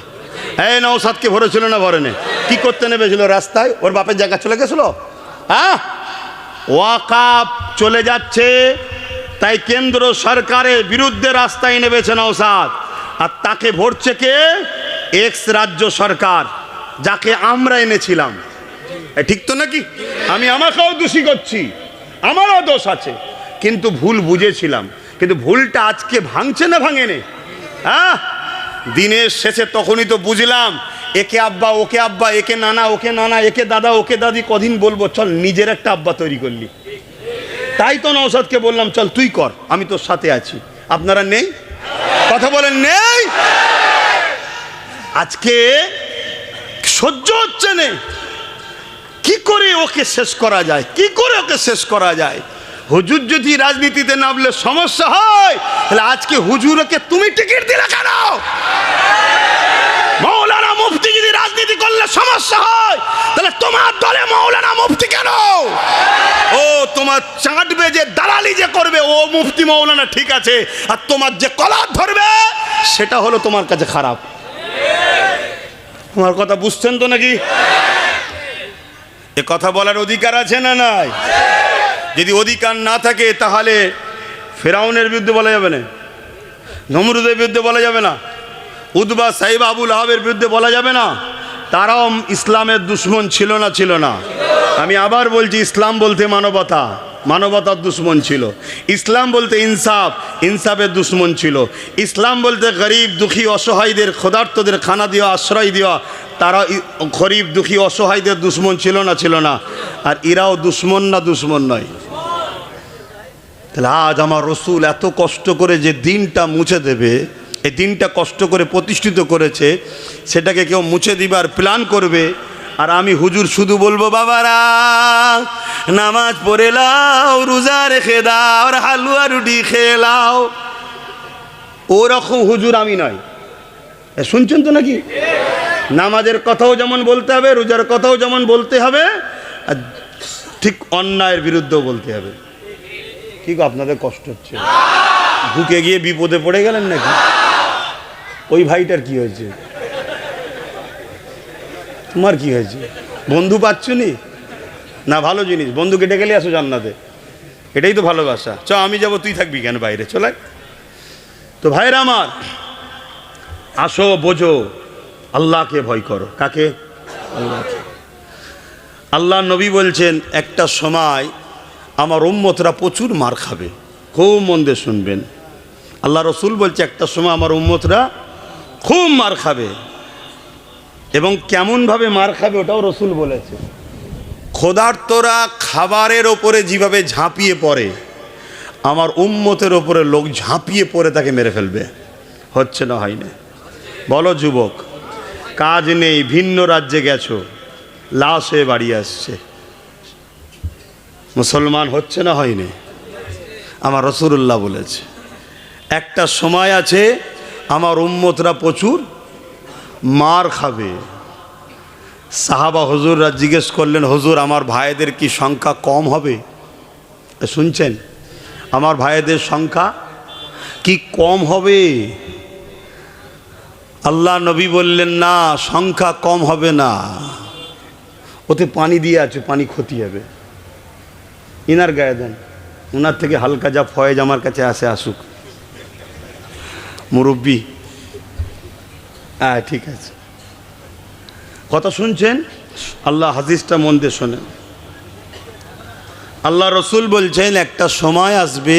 এই নওশাদকে ভরেছিল না ভরেনে? কি করতে নেমেছিল রাস্তায়? ওর বাপের জায়গা চলে গেছিল? হ্যাঁ, ওয়াকাব চলে যাচ্ছে, তাই কেন্দ্র সরকারের বিরুদ্ধে রাস্তায় নেমেছে নওশাদ। আর তাকে ভরছে কে? এক্স রাজ্য সরকার, যাকে আমরা এনেছিলাম। ঠিক তো নাকি? আমি আমাকেও দোষী করছি, আমারও দোষ আছে, কিন্তু ভুল বুঝেছিলাম। কিন্তু ভুলটা আজকে ভাঙছে না ভাঙেনে? হ্যাঁ, দিনের শেষে তখনই তো বুঝলাম, একে আব্বা ওকে আব্বা, একে নানা ওকে নানা, একে দাদা ওকে দাদি, কদিন বলবো? চল নিজের একটা আব্বা তৈরি করলি। তাই তো নওশাদকে বললাম, চল তুই কর, আমি তোর সাথে আছি। আপনারা নেই? কথা বলেন নেই? আজকে সহ্য হচ্ছে না। কি করে ওকে শেষ করা যায়? কি করে ওকে শেষ করা যায়? হুজুর যদি রাজনীতিতে নামলে সমস্যা হয়, তাহলে আজকে হুজুরকে তুমি টিকিট দিলে কেন? মৌলানা মুফতি যদি রাজনীতি করলে সমস্যা হয়, তাহলে তোমার দলে মৌলানা মুফতি কেন? ও তোমার চাটবে যে, দালালি যে করবে, ও মুফতি মৌলানা ঠিক আছে, আর তোমার যে কলার ধরবে সেটা হলো তোমার কাছে খারাপ। তোমার কথা বুঝছেন তো নাকি? এ কথা বলার অধিকার আছে না নাই? যদি অধিকার না থাকে, তাহলে ফেরাউনের বিরুদ্ধে বলা যাবে না, নমরুদের বিরুদ্ধে বলা যাবে না, উতবা সাইব আবুল আহাবের বিরুদ্ধে বলা যাবে না? তারাও ইসলামের দুশ্মন ছিল না? ছিল না? আমি আবার বলছি, ইসলাম বলতে মানবতা, মানবতার দুশ্মন ছিল। ইসলাম বলতে ইনসাফ, ইনসাফের দুশ্মন ছিল। ইসলাম বলতে গরিব দুঃখী অসহায়দের, ক্ষুধার্তদের খানা দেওয়া, আশ্রয় দেওয়া, তারা গরিব দুঃখী অসহায়দের দুশ্মন ছিল না? ছিল না? আর এরাও দুশ্মন না? দুশ্মন নয়? তাহলে আজ আমার রসুল এত কষ্ট করে যে দিনটা মুছে দেবে, এই দিনটা কষ্ট করে প্রতিষ্ঠিত করেছে, সেটাকে কেউ মুছে দিবার প্ল্যান করবে, আর আমি হুজুর শুধু বলবো, বাবারা নামাজ পড়ে লাও, রোজা রেখে দাও, আর হালুয়া রুটি খেয়ে লাও। ওরকম হুজুর আমি নয়। শুনছেন তো নাকি? নামাজের কথাও যেমন বলতে হবে, রোজার কথাও যেমন বলতে হবে, আর ঠিক অন্যায়ের বিরুদ্ধেও বলতে হবে। ঠিক, আপনাদের কষ্ট হচ্ছে, ঢুকে গিয়ে বিপদে পড়ে গেলেন নাকি? ওই ভাইটার কি হয়েছে? তোমার কি হয়েছে? বন্ধু পাচ্ছ নি? না, ভালো জিনিস, বন্ধুকে ডেকে নিয়ে আসো জান্নাতে, এটাই তো ভালোবাসা। চ আমি যাবো, তুই থাকবি কেন বাইরে? চলে। তো ভাইরা আমার, আসো বোঝো, আল্লাহকে ভয় করো। কাকে? আল্লাহকে। আল্লাহ নবী বলছেন, একটা সময় আমার উম্মতরা প্রচুর মার খাবে। খুব মন দিয়ে শুনবেন, আল্লাহ রসুল বলছে একটা সময় আমার উম্মতরা খুব মার খাবে। এবং কেমনভাবে মার খাবে ওটাও রসুল বলেছে। ক্ষুধার্তরা খাবারের ওপরে যেভাবে ঝাঁপিয়ে পড়ে, আমার উম্মতের ওপরে লোক ঝাঁপিয়ে পড়ে তাকে মেরে ফেলবে। হচ্ছে না? হয় না? বলো যুবক, কাজ নেই, ভিন্ন রাজ্যে গেছো, লাশ হয়ে বাড়ি আসছে, মুসলমান হচ্ছে না? হয়নি? আমার রাসূলুল্লাহ বলেছে একটা সময় আছে আমার উম্মতরা প্রচুর মার খাবে। সাহাবা হুজুররা জিজ্ঞেস করলেন, হুজুর আমার ভাইদের কি সংখ্যা কম হবে? শুনছেন? আমার ভাইদের সংখ্যা কি কম হবে? আল্লাহ নবী বললেন, না, সংখ্যা কম হবে না, ওতে পানি দিয়ে আছে, পানি ক্ষতি হবে, ইনার গায়ে দেন, ওনার থেকে হালকা যা ফয়েজ আমার কাছে আসে আসুক, মুরব্বী। হ্যাঁ, ঠিক আছে, কথা শুনছেন? আল্লাহ হাদিসটা মন দিয়ে শোনেন। আল্লাহ রসুল বলছেন একটা সময় আসবে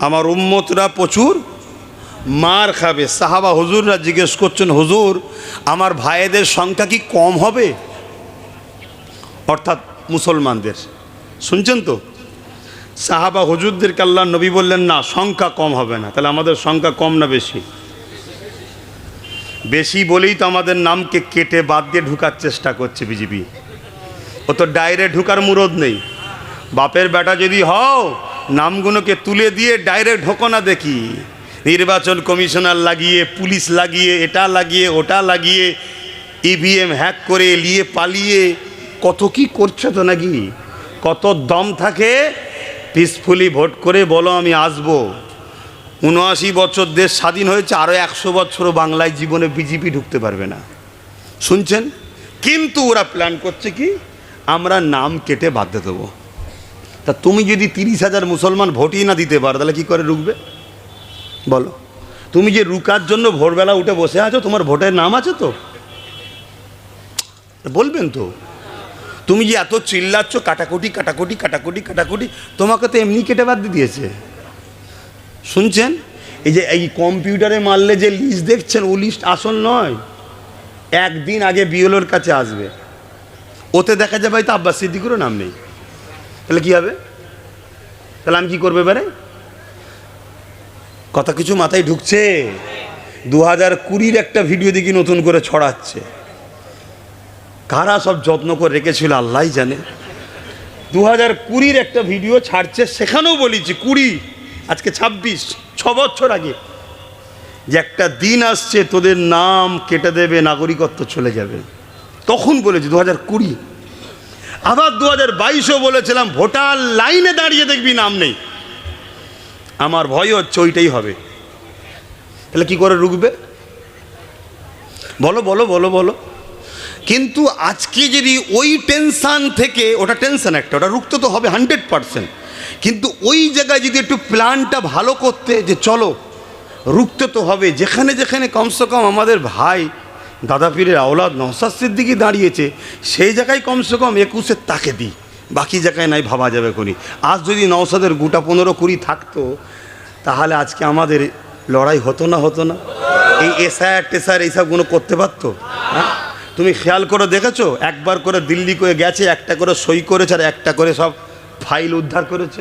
আমার উম্মতরা প্রচুর মার খাবে। সাহাবা হুজুররা জিজ্ঞেস করছেন, হুজুর আমার ভাইদের সংখ্যা কি কম হবে? অর্থাৎ মুসলমানদের। শুনছেন তো? সাহাবা হুজুরদেরকে আল্লাহ নবী বললেন, না, সংখ্যা কম হবে না। তাহলে আমাদের সংখ্যা কম না বেশি? বেশি বলেই তো আমাদের নামকে কেটে বাদ দিয়ে ঢুকার চেষ্টা করছে বিজেপি। ও তো ডাইরেক্ট ঢুকার মুরদ নেই, বাপের বেটা যদি হও নামগুলোকে তুলে দিয়ে ডাইরেক্ট ঢোকো না দেখি। নির্বাচন কমিশনার লাগিয়ে, পুলিশ লাগিয়ে, এটা লাগিয়ে ওটা লাগিয়ে, ইভিএম হ্যাক করে নিয়ে পালিয়ে কত কি করছে তো নাকি। কত দম থাকে পিসফুলি ভোট করে বলো আমি আসবো। ৭৯ বছর দেশ স্বাধীন হয়েছে, আরও ১০০ বছরও বাংলায় জীবনে বিজেপি ঢুকতে পারবে না, শুনছেন? কিন্তু ওরা প্ল্যান করছে কি, আমরা নাম কেটে বাদ দেবো। তা তুমি যদি ৩০,০০০ মুসলমান ভোটই না দিতে পারো তাহলে কী করে রুখবে বলো? তুমি যে রুকার জন্য ভোরবেলা উঠে বসে আছো, তোমার ভোটের নাম আছে তো? বলবেন তো। তুমি যে এত চিল্লাচ্ছ কাটাকুটি কাটাকুটি কাটাকুটি কাটাকুটি, তোমাকে তো এমনি কেটে বাদ দিয়ে দিয়েছে, শুনছেন? এই যে এই কম্পিউটারে মারলে যে লিস্ট দেখছেন, ও লিস্ট আসল নয়। একদিন আগে বিএলওর কাছে আসবে, ওতে দেখা যাবে হয়তো আব্বাস সিদ্দিকুরও নাম নেই। তাহলে কী হবে? তাহলে আমি কী করবো এবারে? কথা কিছু মাথায় ঢুকছে? 2020 একটা ভিডিও দেখি নতুন করে ছড়াচ্ছে, কারা সব যত্ন করে রেখেছিল আল্লাহ জানে। 2020 একটা ভিডিও ছাড়ছে, সেখানেও বলেছি 20, আজকে 26, 6 বছর আগে, যে একটা দিন আসছে তোদের নাম কেটে দেবে, নাগরিকত্ব চলে যাবে। তখন বলেছি 2020। আবার 2022-ও বলেছিলাম ভোটার লাইনে দাঁড়িয়ে দেখবি নাম নেই। আমার ভয় হচ্ছে ওইটাই হবে। তাহলে কি করে রুখবে বলো বলো বলো বলো? কিন্তু আজকে যদি ওই টেনশান থেকে, ওটা টেনশান একটা, ওটা রুখতে তো হবে 100%, কিন্তু ওই জায়গায় যদি একটু প্ল্যানটা ভালো করতে, যে চলো রুখতে তো হবে, যেখানে যেখানে কমসে কম আমাদের ভাই দাদা পীরের আওলাদ নওশাদ সিদ্দিকী দাঁড়িয়েছে, সেই জায়গায় কমসে কম 21-এর তাকে দিই, বাকি জায়গায় নাই ভাবা যাবে কোনি। আজ যদি নওশাদের গোটা 15-20 থাকতো, তাহলে আজকে আমাদের লড়াই হতো না? হতো না? এই এসআইআর টেসআইআর এইসবগুলো করতে পারতো? হ্যাঁ, তুমি খেয়াল করে দেখেছো? একবার করে দিল্লি করে গেছে, একটা করে সই করেছে, আর একটা করে সব ফাইল উদ্ধার করেছে।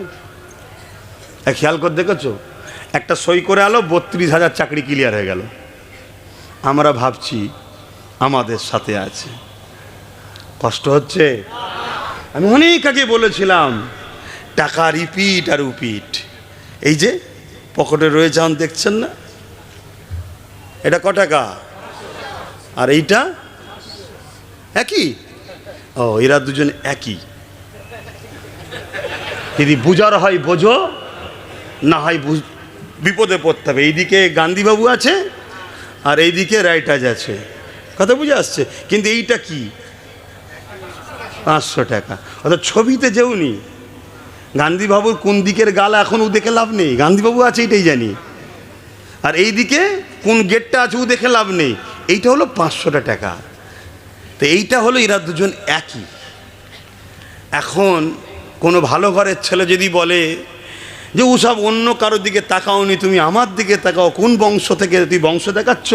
খেয়াল করে দেখেছো? একটা সই করে আলো, 32,000 চাকরি ক্লিয়ার হয়ে গেল। আমরা ভাবছি আমাদের সাথে আছে, কষ্ট হচ্ছে। আমি অনেক আগে বলেছিলাম টাকা রিপিট আর উপিট। এই যে পকেটে রয়েছে, এখন দেখছেন না, এটা ক টাকা আর এইটা একই। ও, এরা দুজন একই। যদি বুঝার হয় বোঝো, না হয় বিপদে পড়তে হবে। এইদিকে গান্ধীবাবু আছে আর এইদিকে রাইটাজ আছে, কথা বুঝে আসছে? কিন্তু এইটা কি 500 টাকা। অর্থাৎ ছবিতে যেওনি গান্ধীবাবুর কোন দিকের গাল এখন ও দেখে লাভ নেই, গান্ধীবাবু আছে এইটাই জানি। আর এইদিকে কোন গেটটা আছে ও দেখে লাভ নেই, এইটা হলো 500 টাকা। তো এইটা হলো এরা দুজন একই। এখন কোনো ভালো ঘরের ছেলে যদি বলে যে ওসব অন্য কারোর দিকে তাকাওনি, তুমি আমার দিকে তাকাও, কোন বংশ থেকে তুই বংশ দেখাচ্ছ?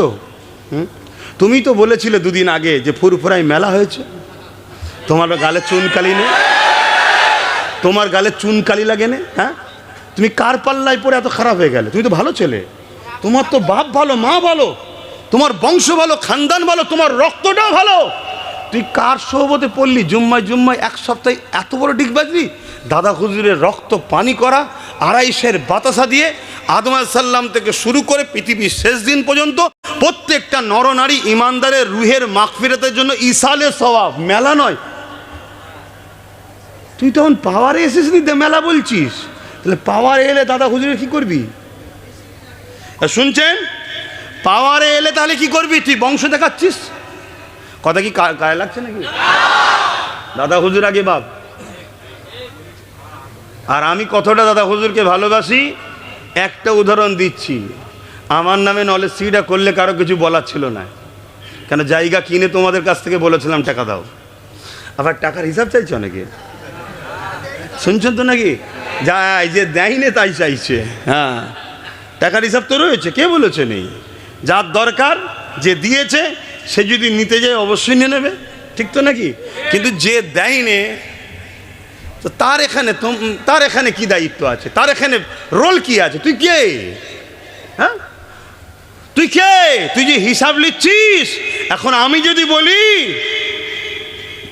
তুমি তো বলেছিলে দুদিন আগে যে ফুরফুরায় মেলা হয়েছে, তোমার গালে চুনকালি নেই, তোমার গালে চুনকালি লাগে না? হ্যাঁ, তুমি কার পাল্লায় পড়ে এত খারাপ হয়ে গেলে? তুমি তো ভালো ছেলে, তোমার তো বাপ ভালো, মা ভালো, তোমার বংশ ভালো, খানদান ভালো, তোমার রক্তটাও ভালো। তুই কার সোহবতে পড়লি? জুম্মায় জুম্মায় 1 সপ্তাহে এত বড় ডিগবাজি। দাদা হুজুরের রক্ত পানি করা, 250 বাতাসা দিয়ে আদম আলাইহিস সালাম থেকে শুরু করে পৃথিবীর শেষ দিন পর্যন্ত প্রত্যেকটা নরনারী ইমানদারের রুহের মাগফিরাতের জন্য ইসালে সওয়াব, মেলা নয়। তুই তখন পাওয়ারে এসেছিস, মেলা বলছিস? তাহলে পাওয়ারে এলে দাদা হুজুরের কি করবি? শুনছেন? পাওয়ারে এলে তাহলে কি করবি? তুই বংশ দেখাচ্ছিস? কথা কি গায়ে লাগছে নাকি? দাদা হুজুর আগে বাপ। আর আমি কতটা দাদা হুজুরকে ভালোবাসি একটা উদাহরণ দিচ্ছি। আমার নামে নলেজ সিটা করলে কারো কিছু বলার ছিল না, কেন জায়গা কিনে তোমাদের কাছ থেকে বলেছিলাম টাকা দাও, আবার টাকার হিসাব চাইছে অনেকে, শুনছেন তো নাকি? যা এই যে দেয়নি তাই চাইছে। হ্যাঁ, টাকার হিসাব তো রয়েছে, কে বলেছে নেই? যার দরকার, যে দিয়েছে, সে যদি নিতে যায় অবশ্যই নিয়ে নেবে, ঠিক তো নাকি? কিন্তু যে দেয়নি, তো তার এখানে কি দায়িত্ব আছে? তার এখানে রোল কি আছে? তুই কে? হ্যাঁ, তুই কে? তুই যে হিসাব লিখছিস। এখন আমি যদি বলি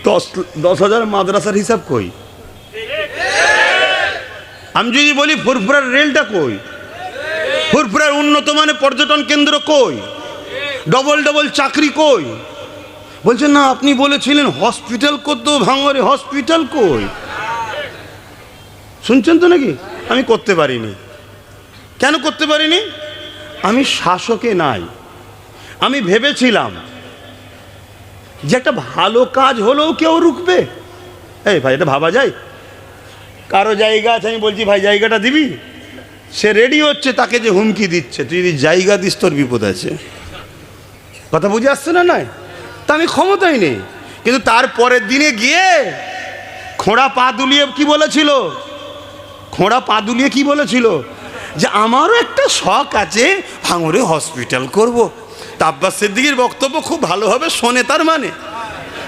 10,000 মাদ্রাসার হিসাব কই, আমি যদি বলি ফুরফুরার রেলটা কই, ফুরফুরার উন্নত মানের পর্যটন কেন্দ্র কই, ডবল ডবল চাকরি কই? বলছেন না আপনি বলেছিলেন হসপিটাল করতে ভাঙরে, হসপিটাল কই? শুনছেন তো নাকি? আমি করতে পারিনি। কেন করতে পারিনি? আমি শাসকে নাই। আমি ভেবেছিলাম যে একটা ভালো কাজ হলেও কেউ রুখবে। এই ভাই এটা ভাবা যায়? কারো জায়গা আছে, আমি বলছি ভাই জায়গাটা দিবি, সে রেডি হচ্ছে, তাকে যে হুমকি দিচ্ছে তুই যদি জায়গা দিস তোর বিপদ আছে। কথা বুঝে আসছে না? নয় তা আমি ক্ষমতাই নেই। কিন্তু তার পরের দিনে গিয়ে খোঁড়া পা দুলিয়ে কি বলেছিল? খোঁড়া পা দুলিয়ে কি বলেছিল? যে আমারও একটা শখ আছে, ভাঙরে হসপিটাল করব। তা আব্বাস সিদ্দিকীর বক্তব্য খুব ভালোভাবে শোনে, তার মানে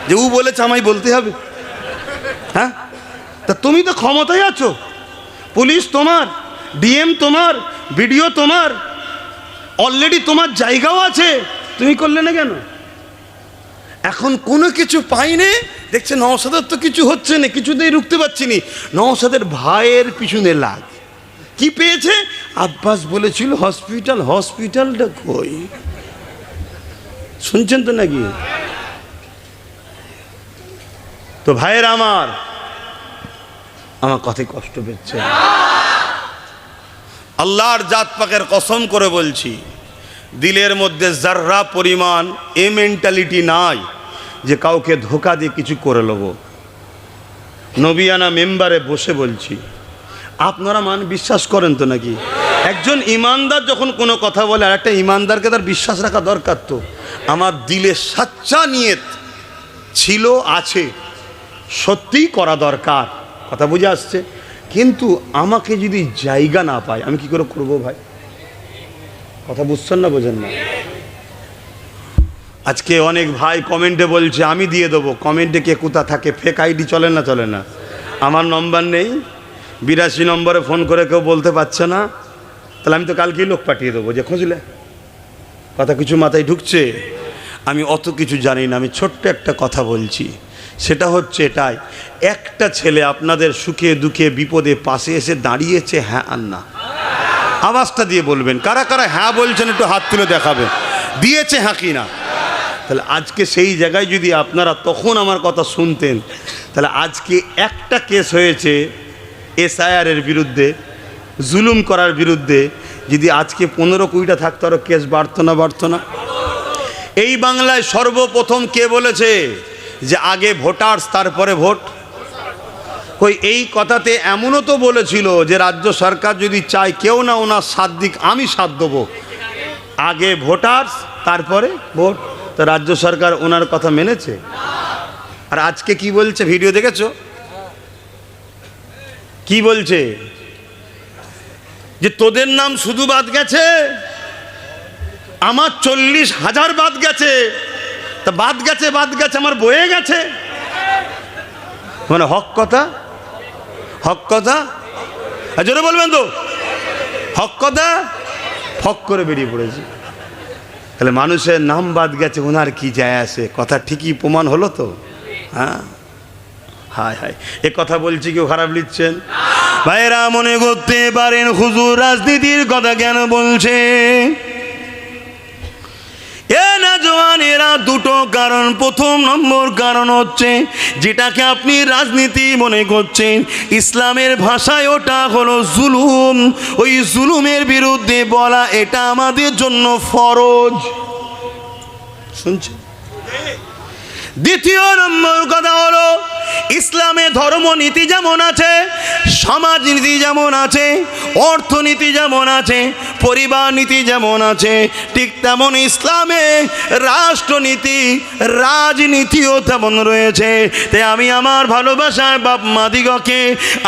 যে ও বলেছে আমায় বলতে হবে। হ্যাঁ, তা তুমি তো ক্ষমতায় আছো, পুলিশ তোমার, ডিএম তোমার, বিডিও তোমার, অলরেডি তোমার জায়গাও আছে, তুমি করলে না কেন? এখন কোনো কিছু পাইনি, দেখছে নওশাদের তো কিছু হচ্ছে না, কিছুতেই রুখতে পারছি নি। নওশাদের ভাইয়ের পিছনে লাগ। কি পেয়েছে? আব্বাস বলেছিল হসপিটাল, হসপিটালটা কই? শুনছেন তো নাকি? তো ভাইয়ের আমার কথায় কষ্ট পেয়েছে। আল্লাহর জাত পাকের কসম করে বলছি, দিলের মধ্যে যার্রা পরিমাণ এ মেন্টালিটি নাই যে কাউকে ধোকা দিয়ে কিছু করে নেব। নবিয়ানা মেম্বারে বসে বলছি, আপনারা বিশ্বাস করেন তো নাকি? একজন ইমানদার যখন কোনো কথা বলে, আর একটা ইমানদারকে তার বিশ্বাস রাখা দরকার। তো আমার দিলে সাচ্চা নিয়ত ছিল, আছে, সত্যিই করা দরকার। কথা বুঝে আসছে? কিন্তু আমাকে যদি জায়গা না পায় আমি কি করে করবো ভাই? কথা বুঝছেন না, বোঝেন না? আজকে অনেক ভাই কমেন্টে বলছে আমি দিয়ে দেবো। কমেন্টে কে কোথা থাকে? ফেক আইডি চলে না? চলে না? আমার নম্বর নেই, 82 নম্বরে ফোন করে কেউ বলতে পারছে না, তাহলে আমি তো কালকেই লোক পাঠিয়ে দেবো যে খুঁজলে। কথা কিছু মাথায় ঢুকছে? আমি অত কিছু জানি না, আমি ছোট্ট একটা কথা বলছি, সেটা হচ্ছে এটাই, একটা ছেলে আপনাদের সুখে দুঃখে বিপদে পাশে এসে দাঁড়িয়েছে, হ্যাঁ আর না? আওয়াজটা দিয়ে বলবেন কারা কারা হ্যাঁ বলছেন, একটু হাত তুলে দেখাবেন। দিয়েছে হ্যাঁ কি না? তাহলে আজকে সেই জায়গায় যদি আপনারা তখন আমার কথা শুনতেন, তাহলে আজকে একটা কেস হয়েছে এসআইআরের বিরুদ্ধে, জুলুম করার বিরুদ্ধে, যদি আজকে 15-20টা থাকতো আরও কেস বাড়তো না? বাড়তো না? এই বাংলায় সর্বপ্রথম কে বলেছে যে আগে ভোটার্স তারপরে ভোট? কই এই কথাতে এমনও তো বলেছিল যে রাজ্য সরকার যদি চায় কেউ না ওনার সাথ দিক, আমি সাথ দেবো, আগে ভোটার্স তারপরে ভোট। তো রাজ্য সরকার ওনার কথা মেনেছে? আর আজকে কি বলছে? ভিডিও দেখেছো? কি বলছে? যে তোদের নাম শুধু বাদ গেছে, আমার 40,000 বাদ গেছে। তা বাদ গেছে বাদ গেছে, আমার বয়ে গেছে। মানে হক কথা, হক কথা জোরে বলবেন তো, হক কথা ফক করে বেরিয়ে পড়েছে। তাহলে মানুষের নাম বাদ গেছে, ওনার কি যায় আসে? কথা ঠিকই প্রমাণ হলো তো? হ্যাঁ, হায় হায়, এ কথা বলছি কেউ খারাপ লিখছেন? ভাইরা মনে করতে পারেন হুজুর রাজনীতির কথা কেন বলছে? এ না জওয়ানেরা, দুটো কারণ। প্রথম নম্বর কারণ হচ্ছে যেটাকে আপনি রাজনীতি মনে করছেন, ইসলামের ভাষায় ওটা হলো জুলুম। ওই জুলুমের বিরুদ্ধে বলা এটা আমাদের জন্য ফরজ। শুনছেন? দ্বিতীয় নম্বর কথা হলো ইসলামে ধর্মনীতি যেমন আছে, সমাজনীতি যেমন আছে, অর্থনীতি যেমন আছে, পরিবার নীতি যেমন আছে, ঠিক তেমন ইসলামে রাষ্ট্রনীতি, রাজনীতিও তেমন রয়েছে। তাই আমি আমার ভালোবাসার বাপ মা দিগকে,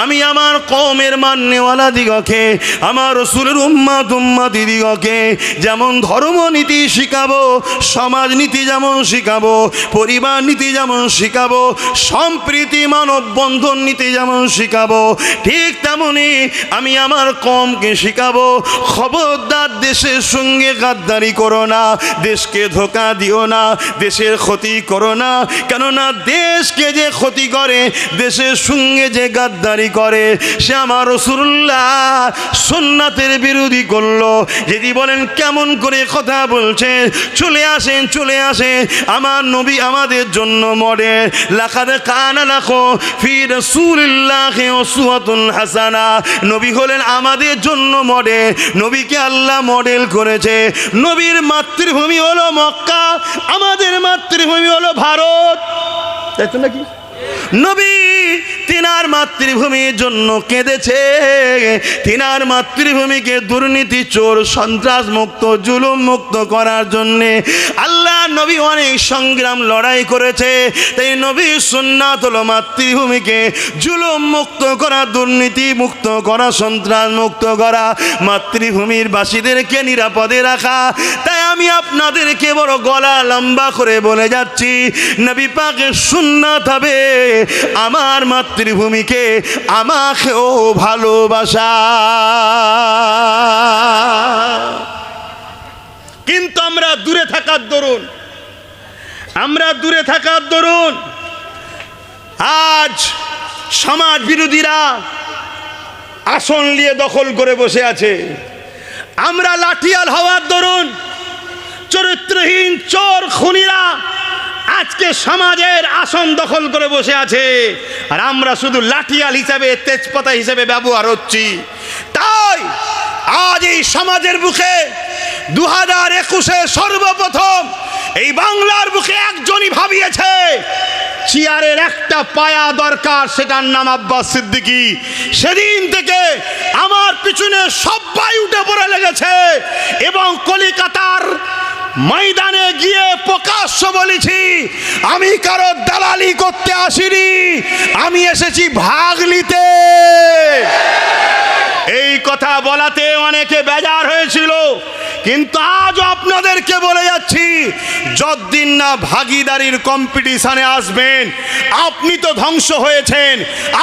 আমি আমার কওমের মান্যওয়ালা দিগকে, আমার রাসূলের উম্মতি দিগকে যেমন ধর্মনীতি শিখাবো, সমাজনীতি যেমন শিখাবো, পরিবার নীতি যেমন শিখাবো, সম্প্রীতি মানববন্ধন নীতি যেমন শিখাবো, ঠিক তেমনি আমি আমার কওমকে শিখাবো। খবর খবরদার দেশের সঙ্গে গাদ্দারি করো না, দেশকে ধোঁকা দিও না, দেশের ক্ষতি করো না। কেননা দেশকে যে ক্ষতি করে, দেশের সঙ্গে যে গাদ্দারি করে, সে আমার রাসূলুল্লাহ সুন্নাতের বিরোধী করলো। যদি বলেন কেমন করে কথা বলছে, চলে আসেন চলে আসেন, আমার নবী আমাদের জন্য মডেল। লাকাদ কানা লাকুম ফি রাসূলিল্লাহি উসওয়াতুন হাসানা। নবী হলেন আমাদের জন্য মডেল, নবীকে আল্লাহ মডেল করেছে। নবীর মাতৃভূমি হলো মক্কা, আমাদের মাতৃভূমি হলো ভারত, তাই তো নাকি? নবী তিনার মাতৃভূমির জন্য কেঁদেছে, তিনার মাতৃভূমিকে দুর্নীতি, চোর, সন্ত্রাস মুক্ত, জুলুম মুক্ত করার জন্যে আল্লাহ নবী অনেক সংগ্রাম লড়াই করেছে। তাই নবীর সুন্নাত হলো মাতৃভূমিকে জুলুম মুক্ত করা, দুর্নীতি মুক্ত করা, সন্ত্রাস মুক্ত করা, মাতৃভূমির বাসীদেরকে নিরাপদে রাখা। তাই আমি আপনাদেরকে বড় গলা লম্বা করে বলে যাচ্ছি, নবী পাকের সুন্নাত হবে আমার মাতৃভূমিকে, আমাকেও ভালোবাসা। কিন্তু আমরা দূরে থাকার দরুন, আজ সমাজ বিরোধীরা আসন নিয়ে দখল করে বসে আছে। আমরা লাঠিয়াল হওয়ার দরুন চরিত্রহীন চোর খুনিরা আজকে সমাজের আসন দখল করে বসে আছে, আর আমরা শুধু লাঠিয়াল হিসাবে, তেজপাতা হিসেবে ব্যবহার হচ্ছি। তাই আজ এই সমাজের বুকে 2021-এ সর্বপ্রথম এই বাংলার বুকে একজনই ভাবিয়েছে চেয়ারের একটা পায়া দরকার, সেটার নাম আব্বাস সিদ্দিকী। সেদিন থেকে আমার পিছনে সবাই উঠে পড়ে লেগেছে এবং কলিকাতার ময়দানে গিয়ে প্রকাশ্য বলেছি, আমি কারো দালালি করতে আসিনি, আমি এসেছি ভাগ নিতে। এই কথা বলাতে অনেকে বেজার হয়েছিল, কিন্তু আজ আপনাদেরকে বলে যাচ্ছি, যতদিন না ভাগিদারির কম্পিটিশনে আসবেন, আপনি তো ধ্বংস হয়েছেন।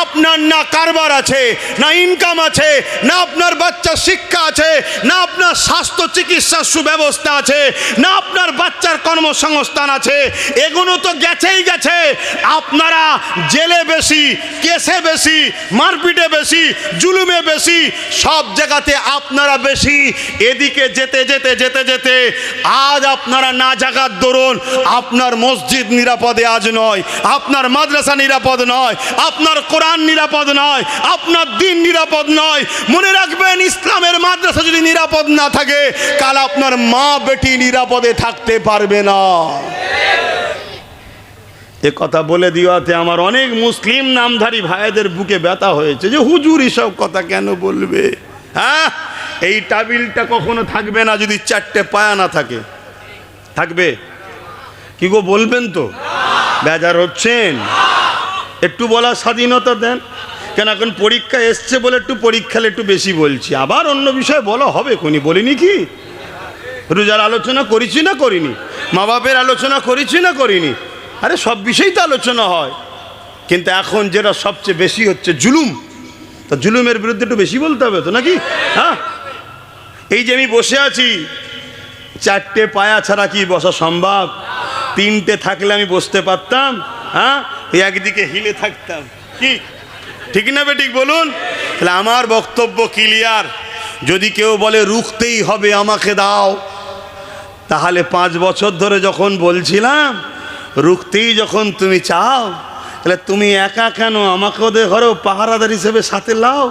আপনার না কারবার আছে, না ইনকাম আছে, না আপনার বাচ্চার শিক্ষা আছে, না আপনার স্বাস্থ্য চিকিৎসার সুব্যবস্থা আছে, না আপনার বাচ্চার কর্মসংস্থান আছে। এগুলো তো গেছেই গেছে। আপনারা জেলে বেশি, কেসে বেশি, মারপিটে বেশি, জুলুমে বেশি, সব জায়গাতে আপনারা বেশি। এদিকে যেতে যেতে যেতে যেতে আজ আপনারা না জাগার দরুন আপনার মসজিদ নিরাপদে আজ নয়, আপনার মাদ্রাসা নিরাপদ নয়, আপনার কোরআন নিরাপদ নয়, আপনার দ্বীন নিরাপদ নয়। মনে রাখবেন, ইসলামের মাদ্রাসা যদি নিরাপদ না থাকে, কাল আপনার মা বেটি নিরাপদে থাকতে পারবে না। এ কথা বলে দিওয়াতে আমার অনেক মুসলিম নামধারী ভাইদের বুকে ব্যথা হয়েছে যে হুজুর এসব কথা কেন বলবে। হ্যাঁ, এই টাবিলটা কখনো থাকবে না যদি 4টে পায়া না থাকে। থাকবে কি গো, বলবেন তো? বেজার হচ্ছেন? একটু বলার স্বাধীনতা দেন। কেন এখন পরীক্ষা এসছে বলে একটু পরীক্ষালে একটু বেশি বলছি, আবার অন্য বিষয়ে বলা হবে কোনি, বলিনি কি? রোজার আলোচনা করেছি না করিনি? মা বাপের আলোচনা করেছি না করিনি? আরে সব বিষয়েই তো আলোচনা হয়, কিন্তু এখন যেটা সবচেয়ে বেশি হচ্ছে জুলুম। তা জুলুমের বিরুদ্ধে একটু বেশি বলতে হবে তো নাকি? হ্যাঁ, এই যে আমি বসে আছি, 4টে পায়া ছাড়া কি বসা সম্ভব? 3টে থাকলে আমি বসতে পারতাম। হ্যাঁ, একদিকে হিলে থাকতাম, কি ঠিক না বেঠিক বলুন? তাহলে আমার বক্তব্য ক্লিয়ার। যদি কেউ বলে রুখতেই হবে, আমাকে দাও, তাহলে 5 বছর ধরে যখন বলছিলাম রুখতেই যখন তুমি চাও, তাহলে তুমি একা কেন? আমাকেও ঘরেও পাহারাদার হিসেবে সাথে লাও।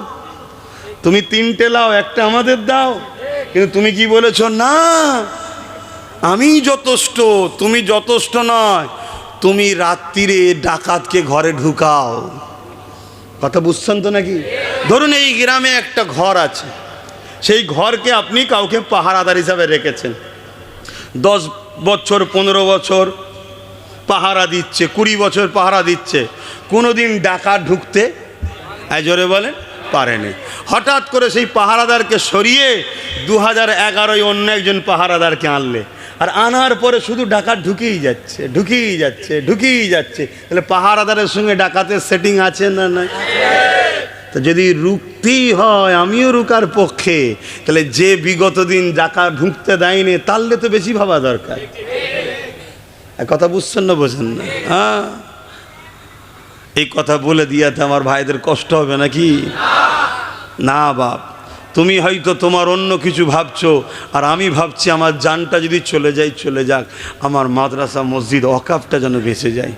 তুমি 3টে লাও, একটা আমাদের দাও। কিন্তু তুমি কি বলেছো? না, আমি যথেষ্ট, তুমি যথেষ্ট নয়, তুমি রাত্রিরে ডাকাতকে ঘরে ঢুকাও। কথা বুঝছেন তো নাকি? ধরুন এই গ্রামে একটা ঘর আছে, সেই ঘরকে আপনি কাউকে পাহারাদার হিসাবে রেখেছেন, 10 বছর 15 বছর পাহারা দিচ্ছে, 20 বছর পাহারা দিচ্ছে, কোনোদিন ডাকাত ঢুকতে জোরে বলেন পারেনি। হঠাৎ করে সেই পাহারাদারকে সরিয়ে 2011-য় অন্য একজন পাহারাদারকে আনলে, আর আনার পরে শুধু ডাকাত ঢুকেই যাচ্ছে, ঢুকেই যাচ্ছে, ঢুকেই যাচ্ছে। তাহলে পাহারাদারের সঙ্গে ডাকাতের সেটিং আছে না? নাই? তো যদি রুখতেই হয় আমিও রুকার পক্ষে, তাহলে যে বিগত দিন জাকাত ঢুকতে দেয়নি তাহলে তো বেশি ভাবা দরকার। কথা বুঝছেন না বোঝেন না? হ্যাঁ, এই কথা বলে দিয়াতে আমার ভাইদের কষ্ট হবে নাকি? না বাপ, তুমি হয়তো তোমার অন্য কিছু ভাবছো, আর আমি ভাবছি আমার জানটা যদি চলে যায় চলে যাক, আমার মাদ্রাসা মসজিদ ওয়াকফটা যেন বেঁচে যায়।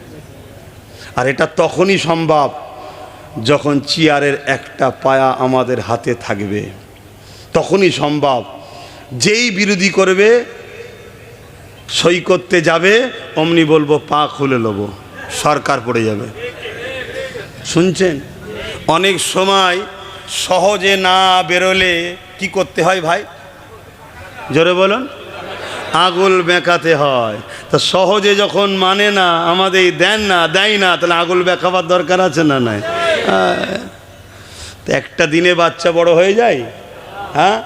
আর এটা তখনই সম্ভব যখন চেয়ারের একটা পায়া আমাদের হাতে থাকবে, তখনই সম্ভব। যেই বিরোধী করবে, সই করতে যাবে, অমনি বলবো পা খুলে নেব, সরকার পড়ে যাবে। শুনছেন? অনেক সময় সহজে না বেরোলে কি করতে হয় ভাই? জোরে বলুন। আগুল বেঁকাতে হয়। তা সহজে যখন মানে না, আমাদের দেন না, দেয় না, তাহলে আগুল বেঁকাবার দরকার আছে না? নাই। তো একটা দিনে বাচ্চা বড় হয়ে যায়। হ্যাঁ,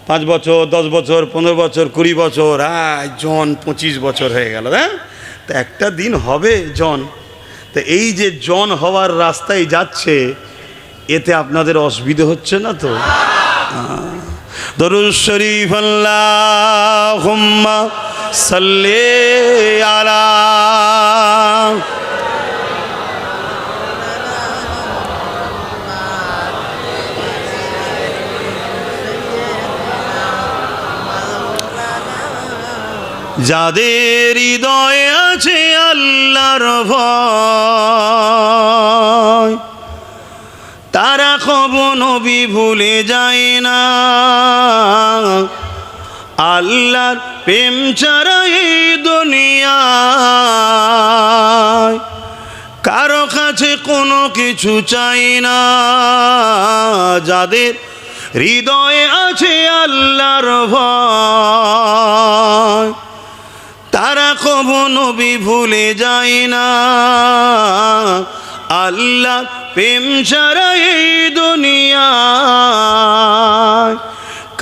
5 বছর, 10 বছর, 15 বছর, 20 বছর, জন 25 বছর হয়ে গেল। হ্যাঁ, তো একটা দিন হবে জন। তো এই যে জন হওয়ার রাস্তায় যাচ্ছে, এতে আপনাদের অসুবিধা হচ্ছে না তো? দরুদ শরীফ আল্লাহুম্মা সাল্লি আলা। যাদের হৃদয়ে আছে আল্লাহর ভয়, তারা কবু নবী ভুলে যায় না। আল্লাহর প্রেম ছাড়া এই দুনিয়ায় কারো কাছে কোনো কিছু চাই না। যাদের হৃদয়ে আছে আল্লাহর ভয়, তারা কবু নবী ভুলে যায় না। আল্লাহ প্রেম ছাড়া এই দুনিয়ায়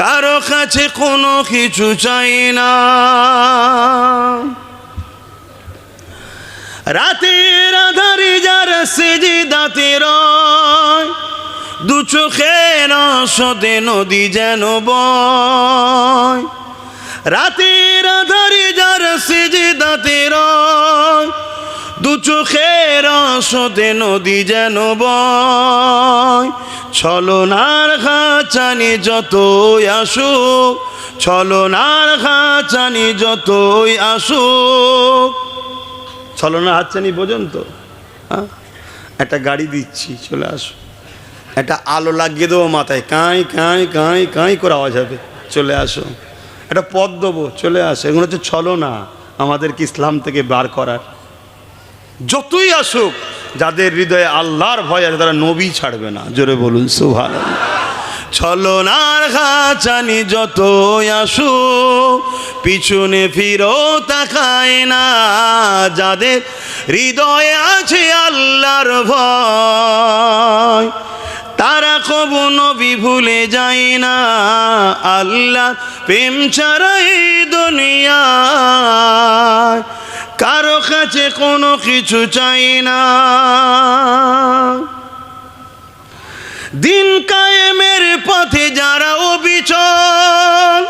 কারো কাছে কোনো কিছু চাই না। রাতের আধারে যারা সিজদাতে রয়, দু চোখের আঁশতে নদী যেন বয়। রাতের আধারে যারা সিজদাতে রয়, দু চোখের আঁশতে নদী যেন বয়। ছলনার খাঁচানি যতই আসুক, ছলনার খাঁচানি যতই আসুক। ছলনার হাতছানি বোঝেন তো? হ্যাঁ, একটা গাড়ি দিচ্ছি, চলে আসো, একটা আলো লাগিয়ে দেবো মাথায়, কাঁই কাঁই কাঁই কাঁই করে আওয়াজ হবে, চলে আসো। একটা পথ দেবো, চলে আসো। এগুলো হচ্ছে ছলনা, আমাদেরকে ইসলাম থেকে বার করার। যতই আসুক, যাদের হৃদয়ে আল্লাহর ভয় আছে তারা নবী ছাড়বে না। জোরে বলুন সুবহানাল্লাহ। ছলনার খাঁচানি যতই আসুক, পিছনে ফিরো তাকায় না। যাদের হৃদয়ে আছে আল্লাহর ভয়, তারা কবু নবী ভুলে যায় না। আল্লাহ প্রেম ছাড়া এই দুনিয়ায় কারো কাছে কোনো কিছু চাই না। দিন কায়েমের পথে যারা অবিচল,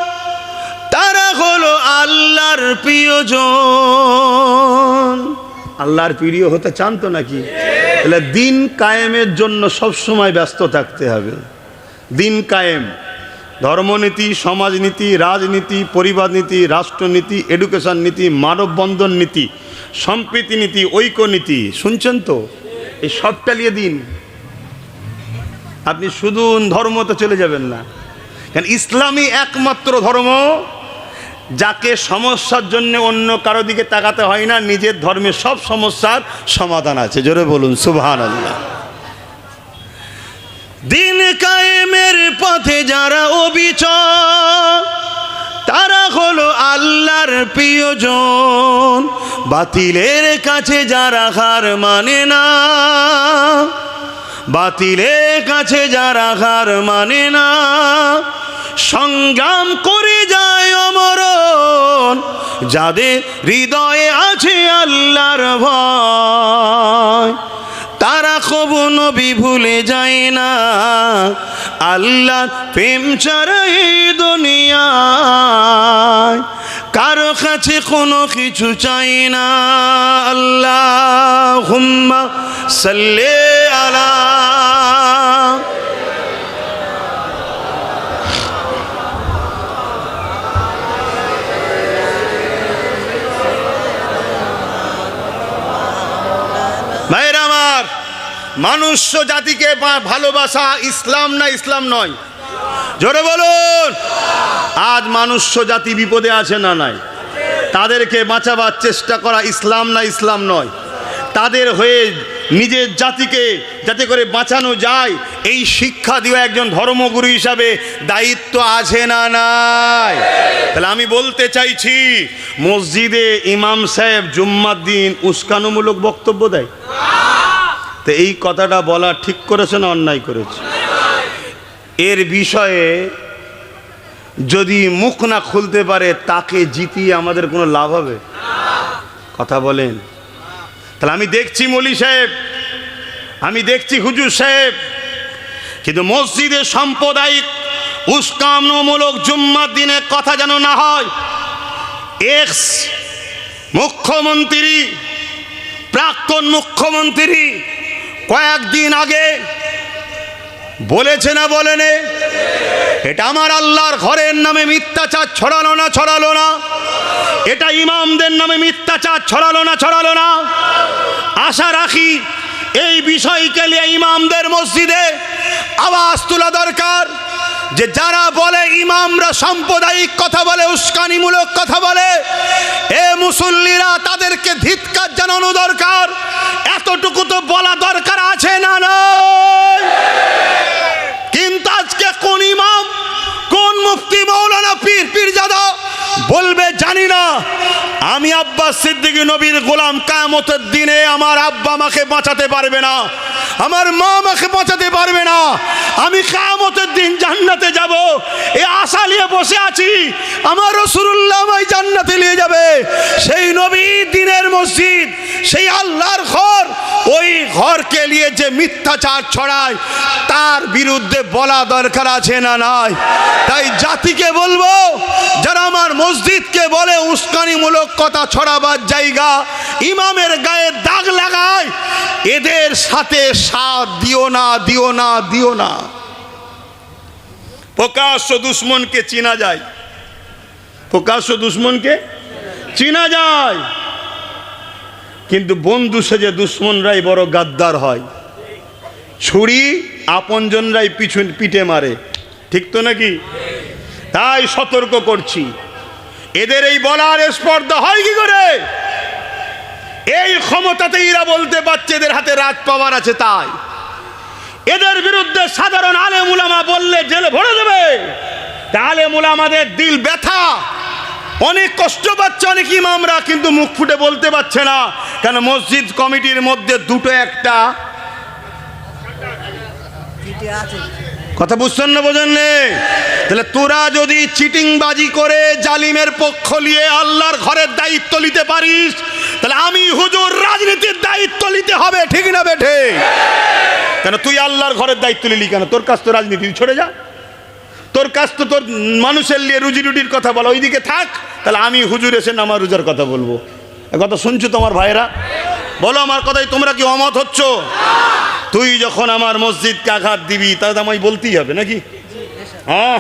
তারা হলো আল্লাহর প্রিয়জন। আল্লাহর প্রিয় হতে চান তো নাকি? তাহলে দিন কায়েমের জন্য সবসময় ব্যস্ত থাকতে হবে। দিন কায়েম, ধর্মনীতি, সমাজনীতি, রাজনীতি, পরিবার নীতি, রাষ্ট্রনীতি, এডুকেশন নীতি, মানববন্ধন নীতি, সম্প্রীতি নীতি, ঐক্যনীতি, শুনছেন তো? এই সবটা নিয়ে দিন। আপনি শুধু ধর্মতে চলে যাবেন না, কারণ ইসলামই একমাত্র ধর্ম যাকে সমস্যার জন্য অন্য কারো দিকে তাকাতে হয় না, নিজের ধর্মে সব সমস্যার সমাধান আছে। জোরে বলুন সুবহানাল্লাহ। দিন কায়েমের পথে যারা অবিচল, তারা হলো আল্লাহর প্রিয়জন। বাতিলের কাছে যারা হার মানে না, বাতিলের কাছে যারা হার মানে না, সংগ্রাম করে যায় অমরণ। যাদের হৃদয়ে আছে আল্লাহর ভয়, তারা কবু নবী ভুলে যায় না, আল্লাহ প্রেম ছাড়া এই দুনিয়ায় কারো কাছে কোনো কিছু চাই না। আল্লাহুম্মা সাল্লি আলা ভাইরা আমার, মনুষ্য জাতিকে ভালোবাসা ইসলাম না ইসলাম নয়? জোরে বলুন। আজ মনুষ্য জাতি বিপদে আছে না নাই? তাদেরকে বাঁচাবার চেষ্টা করা ইসলাম না ইসলাম নয়? তাদের হয়ে নিজের জাতিকে যাতে করে বাঁচানো যায় এই শিক্ষা দেওয়া একজন ধর্মগুরু হিসাবে দায়িত্ব আছে না নাই? তাহলে আমি বলতে চাইছি, মসজিদে ইমাম সাহেব জুম্মার দিন উস্কানোমূলক বক্তব্য দেয়, তো এই কথাটা বলা ঠিক করেছে না অন্যায় করেছে? এর বিষয়ে যদি মুখ না খুলতে পারে তাকে জিতিয়ে আমাদের কোনো লাভ হবে? কথা বলেন। তাহলে আমি দেখছি মৌলী সাহেব, আমি দেখছি হুজুর সাহেব, কিন্তু মসজিদে সাম্প্রদায়িক উস্কানোমূলক জুম্মার দিনে কথা যেন না হয়। এক্স মুখ্যমন্ত্রী, প্রাক্তন মুখ্যমন্ত্রী কয়েকদিন আগে বলেছে না বলেনে, এটা আমার আল্লাহর ঘরের নামে মিথ্যাচার ছড়ালো না ছড়ালো না? এটা ইমামদের নামে মিথ্যাচার ছড়ালো না ছড়ালো না? আশা রাখি এই বিষয়কে নিয়ে ইমামদের মসজিদে আওয়াজ তোলা দরকার, যে যারা বলে ইমামরা সাম্প্রদায়িক কথা বলে, উস্কানিমূলক কথা বলে, এ মুসল্লিরা তাদেরকে ধিক্কার জানানো দরকার। এতটুকু তো বলা দরকার আছে না নয়? কিন্তু আজকে কোন ইমাম, কোন মুফতি, মৌলানা, পীর, পীরজাদা বলবে জানি না, আমি আব্বাস সিদ্দিকী নবীর গোলাম, কিয়ামতের দিনে আমার আব্বা আমাকে বাঁচাতে পারবে না, আমার মা আমাকে বাঁচাতে পারবে না, আমি কিয়ামতের দিন জান্নাতে যাব, এই আশা নিয়ে বসে আছি, আমার রাসূলুল্লাহ আমায় জান্নাতে নিয়ে যাবে। সেই নবী দিনের মসজিদ, সেই আল্লাহর ঘর, ওই ঘরকে নিয়ে যে মিথ্যাচার ছড়ায় তার বিরুদ্ধে বলা দরকার আছে না নাই? তাই জাতিকে বলবো, যারা আমার মসজিদকে বলে উস্কানিমূলক কথা ছড়াবার জায়গা, ইমামের গায়ে দাগ লাগায়, এদের সাথে সাথ দিও না, দিও না, দিও না। প্রকাশ্য দুশ্মনকে চিনা যায়, প্রকাশ্য দুশ্মনকে চিনা যায়, কিন্তু বন্ধু সেজে দুশ্মনরাই বড় গাদ্দার হয়। ছুরি আপনজনরাই পিঠে মারে, ঠিক তো নাকি? তাই সতর্ক করছি, এদের এই বলার স্পর্ধা হয় কি করে? এই ক্ষমতাতে এরা বলতে পারছে এদের হাতে রাজ পাওয়ার আছে, তাই এদের বিরুদ্ধে সাধারণ আলেম উলামা বললে জেলে ভরে দেবে। আলেম উলামাদের দিল ব্যথা, অনেক কষ্ট পাচ্ছে অনেক ইমামরা, কিন্তু মুখ ফুটে বলতে পারছে না, কেন মসজিদ কমিটির মধ্যে দুটো একটা কথা বুঝছেন না, বোঝেন নেই? তাহলে তোরা যদি চিটিংবাজি করে জালিমের পক্ষ নিয়ে আল্লাহর ঘরের দায়িত্ব নিতে পারিস, তাহলে আমি হুজুর রাজনীতির দায়িত্ব নিতে হবে, ঠিক না বেঠে? কেন তুই আল্লাহর ঘরের দায়িত্ব নিলি কেন? তোর কাজ তো রাজনীতি, ছড়ে যা। তোর কাজ তো তোর মানুষের নিয়ে রুজি রুটির কথা বলা, ওইদিকে থাক। তাহলে আমি হুজুর এসে নামা রোজার কথা বলবো? এ কথা শুনছো তোমার ভাইরা? বলো আমার কথাই তোমরা কি অমত হচ্ছ? তুই যখন আমার মসজিদকে আঘাত দিবি তাহলে আমায় বলতেই হবে নাকি? হ্যাঁ,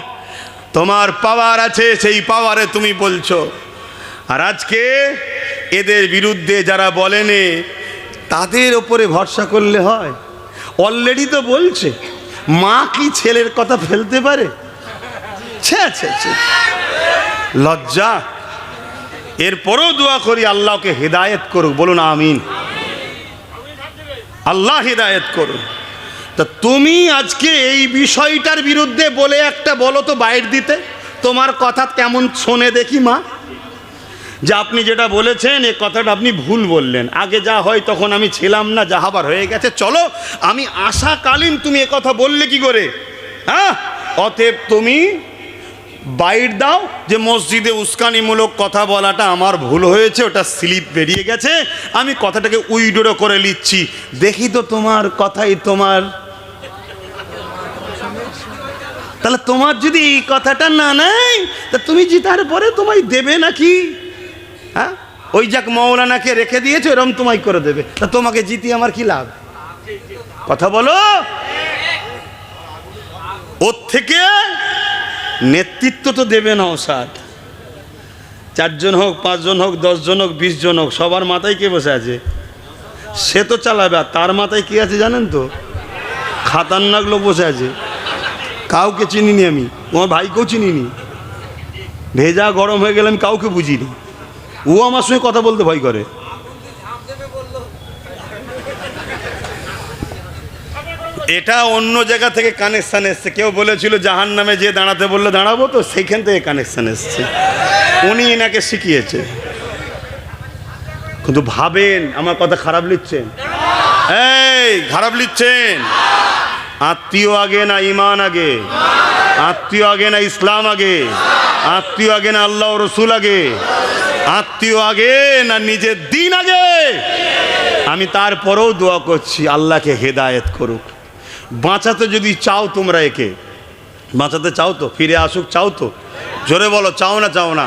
তোমার পাওয়ার আছে, সেই পাওয়ারে তুমি বলছো। আর আজকে এদের বিরুদ্ধে যারা বলেনে, তাদের ওপরে ভরসা করলে হয়? অলরেডি তো বলছে, মা কি ছেলের কথা ফেলতে পারে? লজ্জা। এরপরেও দোয়া করি আল্লাহকে হেদায়েত করুক, বলুন আমিন। আল্লাহ হেদায়েত করুন। তা তুমি আজকে এই বিষয়টার বিরুদ্ধে বলে একটা বলো তো বাইর দিতে, তোমার কথা কেমন শোনে দেখি মা, যে আপনি যেটা বলেছেন এ কথাটা আপনি ভুল বললেন, আগে যা হয় তখন আমি ছিলাম না, যা হবার হয়ে গেছে, চলো আমি আশাকালীন তুমি এ কথা বললে কি করে? হ্যাঁ, অতএব তুমি বাইট দাও যে মসজিদে উস্কানিমূলক কথা বলাটা আমার ভুল হয়েছে, ওটা স্লিপ বেরিয়ে গেছে, আমি কথাটাকে উইড্রো করে নিচ্ছি। দেখি তো তোমার কথাই তোমার, তাহলে তোমার যদি এই কথাটা না নেয় তা তুমি জিতার পরে তোমায় দেবে নাকি? হ্যাঁ, ওই যাক মৌলানাকে রেখে দিয়েছে এরকম তোমায় করে দেবে, তা তোমাকে জিতি আমার কি লাভ? কথা বলো। ওর থেকে নেতৃত্ব তো দেবে না ওসাদ, 4 জন হোক, 5 জন হোক, 10 জন হোক, 20 জন হোক, সবার মাথায় কে বসে আছে? সে তো চালাবে। আর তার মাথায় কি আছে জানেন তো? খাতারনাক লোক বসে আছে। কাউকে চিনিনি আমি, আমার ভাইকেও চিনিনি, ভেজা গরম হয়ে গেলে আমি কাউকে বুঝিনি। ও আমার সঙ্গে কথা বলতে ভয় করে। এটা অন্য জায়গা থেকে কানেকশান এসছে। কেউ বলেছিল জাহান নামে যে দাঁড়াতে বললে দাঁড়াবো, তো সেইখান থেকে কানেকশান এসছে, উনি এনাকে শিখিয়েছে। কিন্তু ভাবেন আমার কথা খারাপ লিখছেন? এই খারাপ লিখছেন। আত্মীয় আগে না ইমান আগে? আত্মীয় আগে না ইসলাম আগে? আত্মীয় আগে না আল্লাহ রসুল আগে? আত্মীয় আগে না নিজের দিন আগে? আমি তারপরেও দোয়া করছি আল্লাহকে হেদায়েত করুক। বাঁচাতে যদি চাও, তোমরা একে বাঁচাতে চাও তো, ফিরে আসুক চাও তো? জোরে বলো, চাও না? চাও না?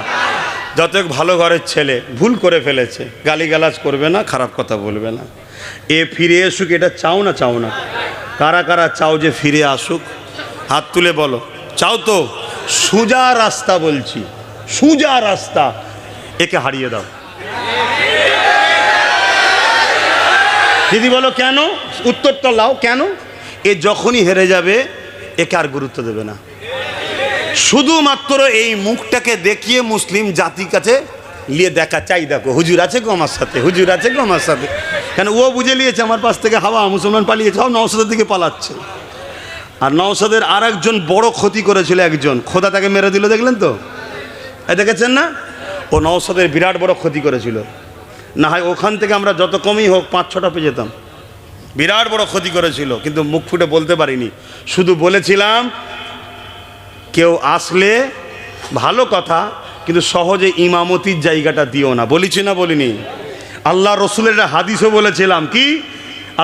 যত ভালো ঘরের ছেলে ভুল করে ফেলেছে, গালিগালাজ করবে না, খারাপ কথা বলবে না, এ ফিরে আসুক, এটা চাও না? চাও না? কারা কারা চাও যে ফিরে আসুক? হাত তুলে বলো, চাও তো? সোজা রাস্তা বলছি, সোজা রাস্তা, একে হারিয়ে দাও। দিদি বলো কেন? উত্তরটা লাও, কেন? এ যখনই হেরে যাবে একে আর গুরুত্ব দেবে না। শুধুমাত্র এই মুখটাকে দেখিয়ে মুসলিম জাতির কাছে নিয়ে দেখা চাই, দেখো হুজুর আছে গো আমার সাথে, হুজুর আছে গো আমার সাথে। কেন? ও বুঝে নিয়েছে আমার পাশ থেকে হাওয়া, মুসলমান পালিয়েছে, সব নওশাদের দিকে পালাচ্ছে। আর নওশাদের আর একজন বড় ক্ষতি করেছিল, একজন খোদা তাকে মেরে দিল, দেখলেন তো? দেখেছেন না? ও নওশাদের বিরাট বড় ক্ষতি করেছিল। না হয় ওখান থেকে আমরা যত কমই হোক 5-6টা পেয়ে যেতাম। বিরাট বড় ক্ষতি করেছিল, কিন্তু মুখ ফুটে বলতে পারিনি। শুধু বলেছিলাম কেউ আসলে ভালো কথা, কিন্তু সহজে ইমামতির জায়গাটা দিও না। বলেছি না বলিনি? আল্লাহ রসুলের হাদিসও বলেছিলাম কি?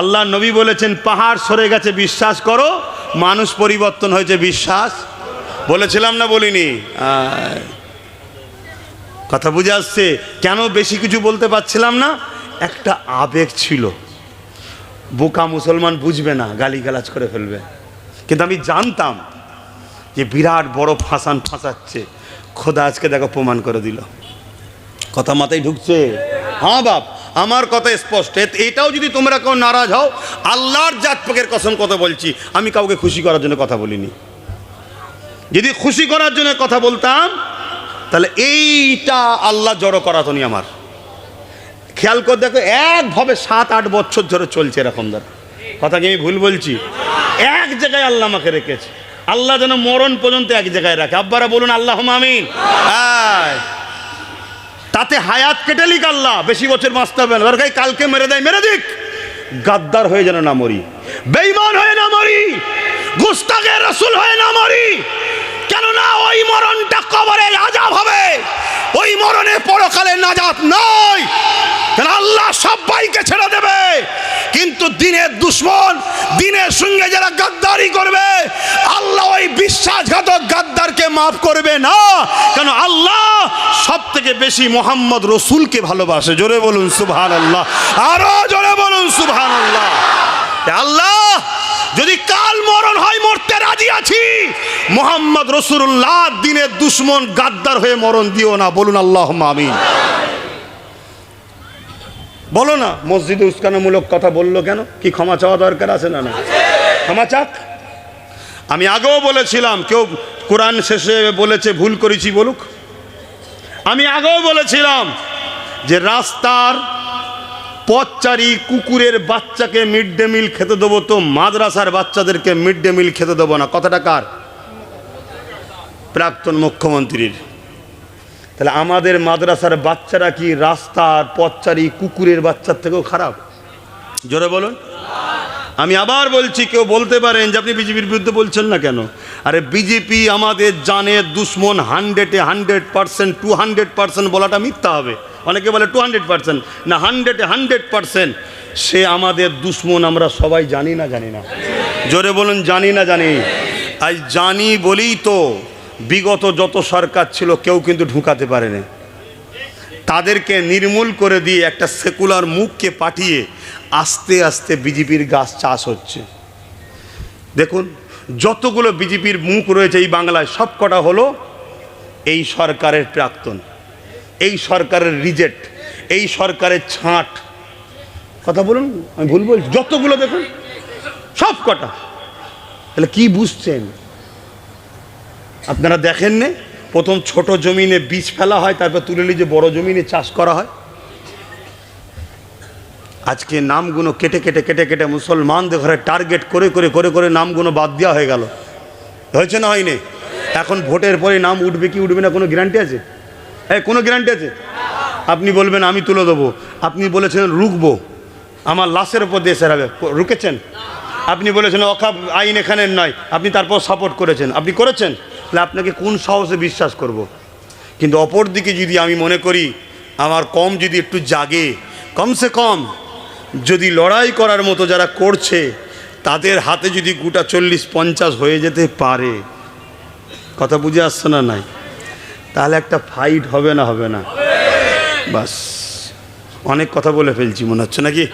আল্লাহ নবী বলেছেন পাহাড় সরে গেছে বিশ্বাস করো, মানুষ পরিবর্তন হয়েছে বিশ্বাস। বলেছিলাম না বলিনি? কথা বুঝে আসছে? কেন বেশি কিছু বলতে পারছিলাম না? একটা আবেগ ছিল। বোকা মুসলমান বুঝবে না, গালিগালাজ করে ফেলবে। কিন্তু আমি জানতাম যে বিরাট বড় ফাঁসাচ্ছে। খোদা আজকে দেখো প্রমাণ করে দিল। কথা মাথায় ঢুকছে? হ্যাঁ বাপ, আমার কথা স্পষ্ট। এটাও যদি তোমরা কেউ নারাজ হও, আল্লাহর জাত পাকের কসম কথা বলছি, আমি কাউকে খুশি করার জন্য কথা বলিনি। যদি খুশি করার জন্য কথা বলতাম তাহলে এইটা আল্লাহ জড়ো করাতনি আমার। খেয়াল করে দেখো, একভাবে 7-8 বছর ধরে চলছে এরকম ধর। কথা কি আমি ভুল বলছি? এক জায়গায় আল্লাহ আমাকে রেখেছে। আল্লাহ যেন মরণ পর্যন্ত এক জায়গায় রাখে। আব্বারা বলুন আল্লাহুম্মা আমিন। তাতে হায়াত কেটে লিক আল্লাহ, বেশি বছর বাঁচতে হবে না, দরকার কালকে মেরে দেয়, মেরে দিক। গাদ্দার হয়ে যেন না মরি, বেঈমান হয়ে না মরি, গুস্তাখে রাসূল হয়ে না মরি। কেননা ওই মরণটা কবরে আযাব হবে, ওই মরণে পরকালে নাজাত নয়। কেন? আল্লাহ সবাইকে ছেড়ে দেবে, কিন্তু দিনের দুশ্মন, দিনের সঙ্গে যারা গাদ্দারি করবে, আল্লাহ ওই বিশ্বাসঘাতক গাদ্দারকে মাফ করবে না। কেন? আল্লাহ সব থেকে বেশি মোহাম্মদ রসুলকে ভালোবাসে। জোরে বলুন সুবহানাল্লাহ, আরো জোরে বলুন সুবহানাল্লাহ। আল্লাহ যদি কাল মরণ হয় মরতে রাজি আছি, মোহাম্মদ রসুল্লাহ দিনের দুশ্মন গাদ্দার হয়ে মরণ দিও না। বলুন আল্লাহুম্মা আমিন। বলো না, মসজিদে উস্কানিমূলক কথা বললো কেন? কি ক্ষমা চাওয়া দরকার আছে না? না, ক্ষমা চাক। আমি আগেও বলেছিলাম, কেউ কোরআন শেষে বলেছে ভুল করেছি বলুক। আমি আগেও বলেছিলাম যে রাস্তার পথচারী কুকুরের বাচ্চাকে মিড ডে মিল খেতে দেবো, তো মাদ্রাসার বাচ্চাদেরকে মিড ডে মিল খেতে দেবো না। কথাটা কার? প্রাক্তন মুখ্যমন্ত্রীর। তাহলে আমাদের মাদ্রাসার বাচ্চারা কি রাস্তার পথচারী কুকুরের বাচ্চার থেকেও খারাপ? জোরে বলুন। আমি আবার বলছি, কেউ বলতে পারেন যে আপনি বিজেপির বিরুদ্ধে বলছেন না কেন? আরে বিজেপি আমাদের জানের দুশ্মন 100% 200% বলাটা মিথ্যা হবে। অনেকে বলে 200%, না 100% সে আমাদের দুশ্মন। আমরা সবাই জানি না? জোরে বলুন, জানি না? আজ জানি বলেই তো বিগত যত সরকার ছিল কেউ কিন্তু ঢুকাতে পারেনি। তাদেরকে নির্মূল করে দিয়ে একটা সেকুলার মুখকে পাঠিয়ে আস্তে আস্তে বিজেপির গাছ চাষ হচ্ছে। দেখুন, যতগুলো বিজেপির মুখ রয়েছে এই বাংলায় সব কটা হলো এই সরকারের প্রাক্তন, এই সরকারের রিজেক্ট, এই সরকারের ছাঁট। কথা বলুন, আমি ভুল বলছি? যতগুলো দেখুন সব কটা। তাহলে কি বুঝছেন আপনারা? দেখেন না, প্রথম ছোট জমিনে বীজ ফেলা হয়, তারপর তুলে নিয়ে যে বড় জমিনে চাষ করা হয়। আজকে নামগুলো কেটে কেটে মুসলমানদের ঘরে টার্গেট করে নামগুলো বাদ দেওয়া হয়ে গেল। হয়েছে না হয়নি? এখন ভোটের পরে নাম উঠবে কি উঠবে না কোনো গ্যারান্টি আছে? কোনো গ্যারান্টি আছে? আপনি বলবেন আমি তুলে দেবো, আপনি বলেছেন রুখবো, আমার লাশের ওপর দেশের হবে, রুকেছেন? আপনি বলেছেন অকাপ আইন এখানের নয়, আপনি তারপর সাপোর্ট করেছেন, আপনি করেছেন। তাহলে আপনাকে কোন সাহসে বিশ্বাস করব? কিন্তু অপর দিকে যদি আমি মনে করি আমার কম যদি একটু জাগে, কমসে কম যদি লড়াই করার মতো যারা করছে তাদের হাতে যদি গোটা 40-50 হয়ে যেতে পারে, কথা বুঝে আসছে না? নাই তাহলে একটা ফাইট হবে না? হবে না? বাস, অনেক কথা বলে ফেলছি মনে হচ্ছে নাকি?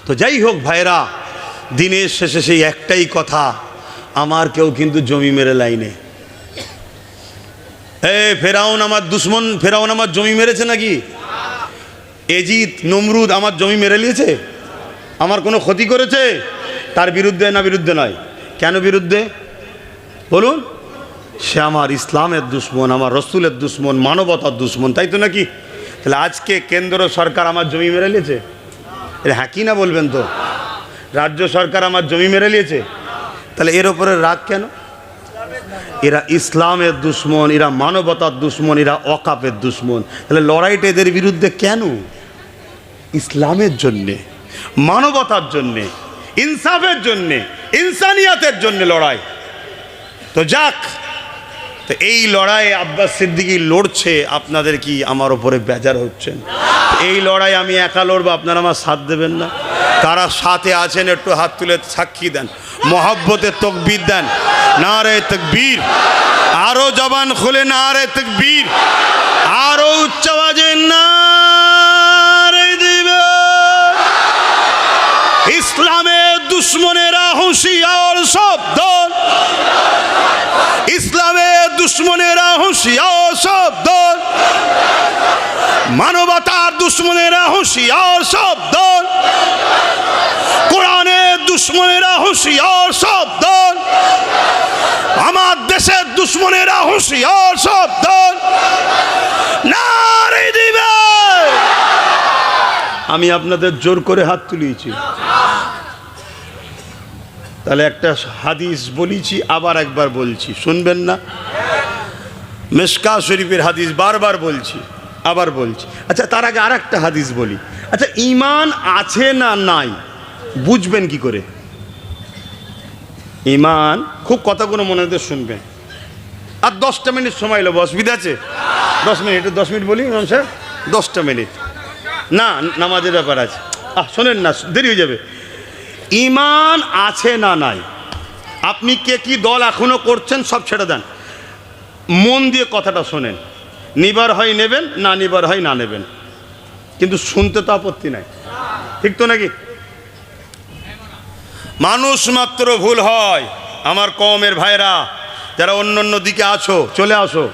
তো যাই হোক ভাইরা, দিনের শেষে সেই একটাই কথা, আমার কেউ কিন্তু জমি মেরে লাইনে। ফেরাউন আমার দুশ্মন, ফেরাউন আমার জমি মেরেছে নাকি? এজিদ নমরুদ আমার জমি মেরে নিয়েছে? আমার কোনো ক্ষতি করেছে? তার বিরুদ্ধে না বিরুদ্ধে নয়? কেন বিরুদ্ধে বলুন? সে আমার ইসলামের দুশ্মন, আমার রসুলের দুশ্মন, মানবতার দুশ্মন, তাই তো নাকি? তাহলে আজকে কেন্দ্র সরকার আমার জমি মেরে নিয়েছে, এটা হ্যাঁ কি না বলবেন তো? রাজ্য সরকার আমার জমি মেরে নিয়েছে, তাহলে এর ওপরে রাগ কেন? এরা ইসলামের দুশ্মন, এরা মানবতার দুশ্মন, এরা ওয়াকাফের দুশ্মন। তাহলে লড়াইটা এদের বিরুদ্ধে কেন? ইসলামের জন্যে, মানবতার জন্যে, ইনসাফের জন্যে, ইনসানিয়াতের জন্যে লড়াই। তো যাক, তো এই লড়াই আব্বাস সিদ্দিকী লড়ছে, আপনাদের কি আমার ওপরে বেজার হচ্ছেন? এই লড়াই আমি একা লড়বো, আপনারা আমার সাথ দেবেন না? কারা সাথে আছেন একটু হাত তুলে সাক্ষী দেন, মহব্বতের তকবীর দেন। নারে তকবীর, আরো জবান খুলে নারে তকবীর, আরো উচ্চ আওয়াজে নারে দিবে। ইসলামের দুশ্মনেরা হুঁশিয়ার শব্দ, ইসলামের দুশ্মনেরা হুঁশিয়ার শব্দ, মানবতার দুশ্মনেরা হুঁশিয়ার শব্দ, কোরআনের দুশ্মনেরা হুঁশিয়ার শব্দ, আমার দেশের দুশ্মনেরা হুঁশিয়ার শব্দ, নারে দিবে। আমি আপনাদের জোর করে হাত তুলিয়েছি। তাহলে একটা হাদিস বলেছি, আবার একবার বলছি, শুনবেন না? মিশকা শরীফের হাদিস বারবার বলছি, আবার বলছি। আচ্ছা, তার আগে আর একটা হাদিস বলি। আচ্ছা, ঈমান আছে না নাই বুঝবেন কি করে? ঈমান, খুব কথাগুলো মনে হতে শুনবেন। আর 10টা মিনিট সময় নেবো, অসুবিধা আছে? 10 মিনিট, 10 মিনিট বলি ইমাম সাহেব, 10টা মিনিট না, নামাজের ব্যাপার আছে। শোনেন না, দেরি হয়ে যাবে। ঈমান আছে না নাই, আপনি কে কি দল এখনো করছেন সব ছেড়ে দেন, মন দিয়ে কথাটা শোনেন। নিবার হয় নেবেন, না নিবার হয় না নেবেন, কিন্তু শুনতে তো আপত্তি নাই, ঠিক তো নাকি? মানুষ মাত্র ভুল হয়। আমার কওমের ভাইরা যারা অন্য দিকে আছো, চলে আসো।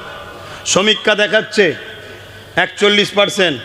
সমীক্ষা দেখাচ্ছে 41%,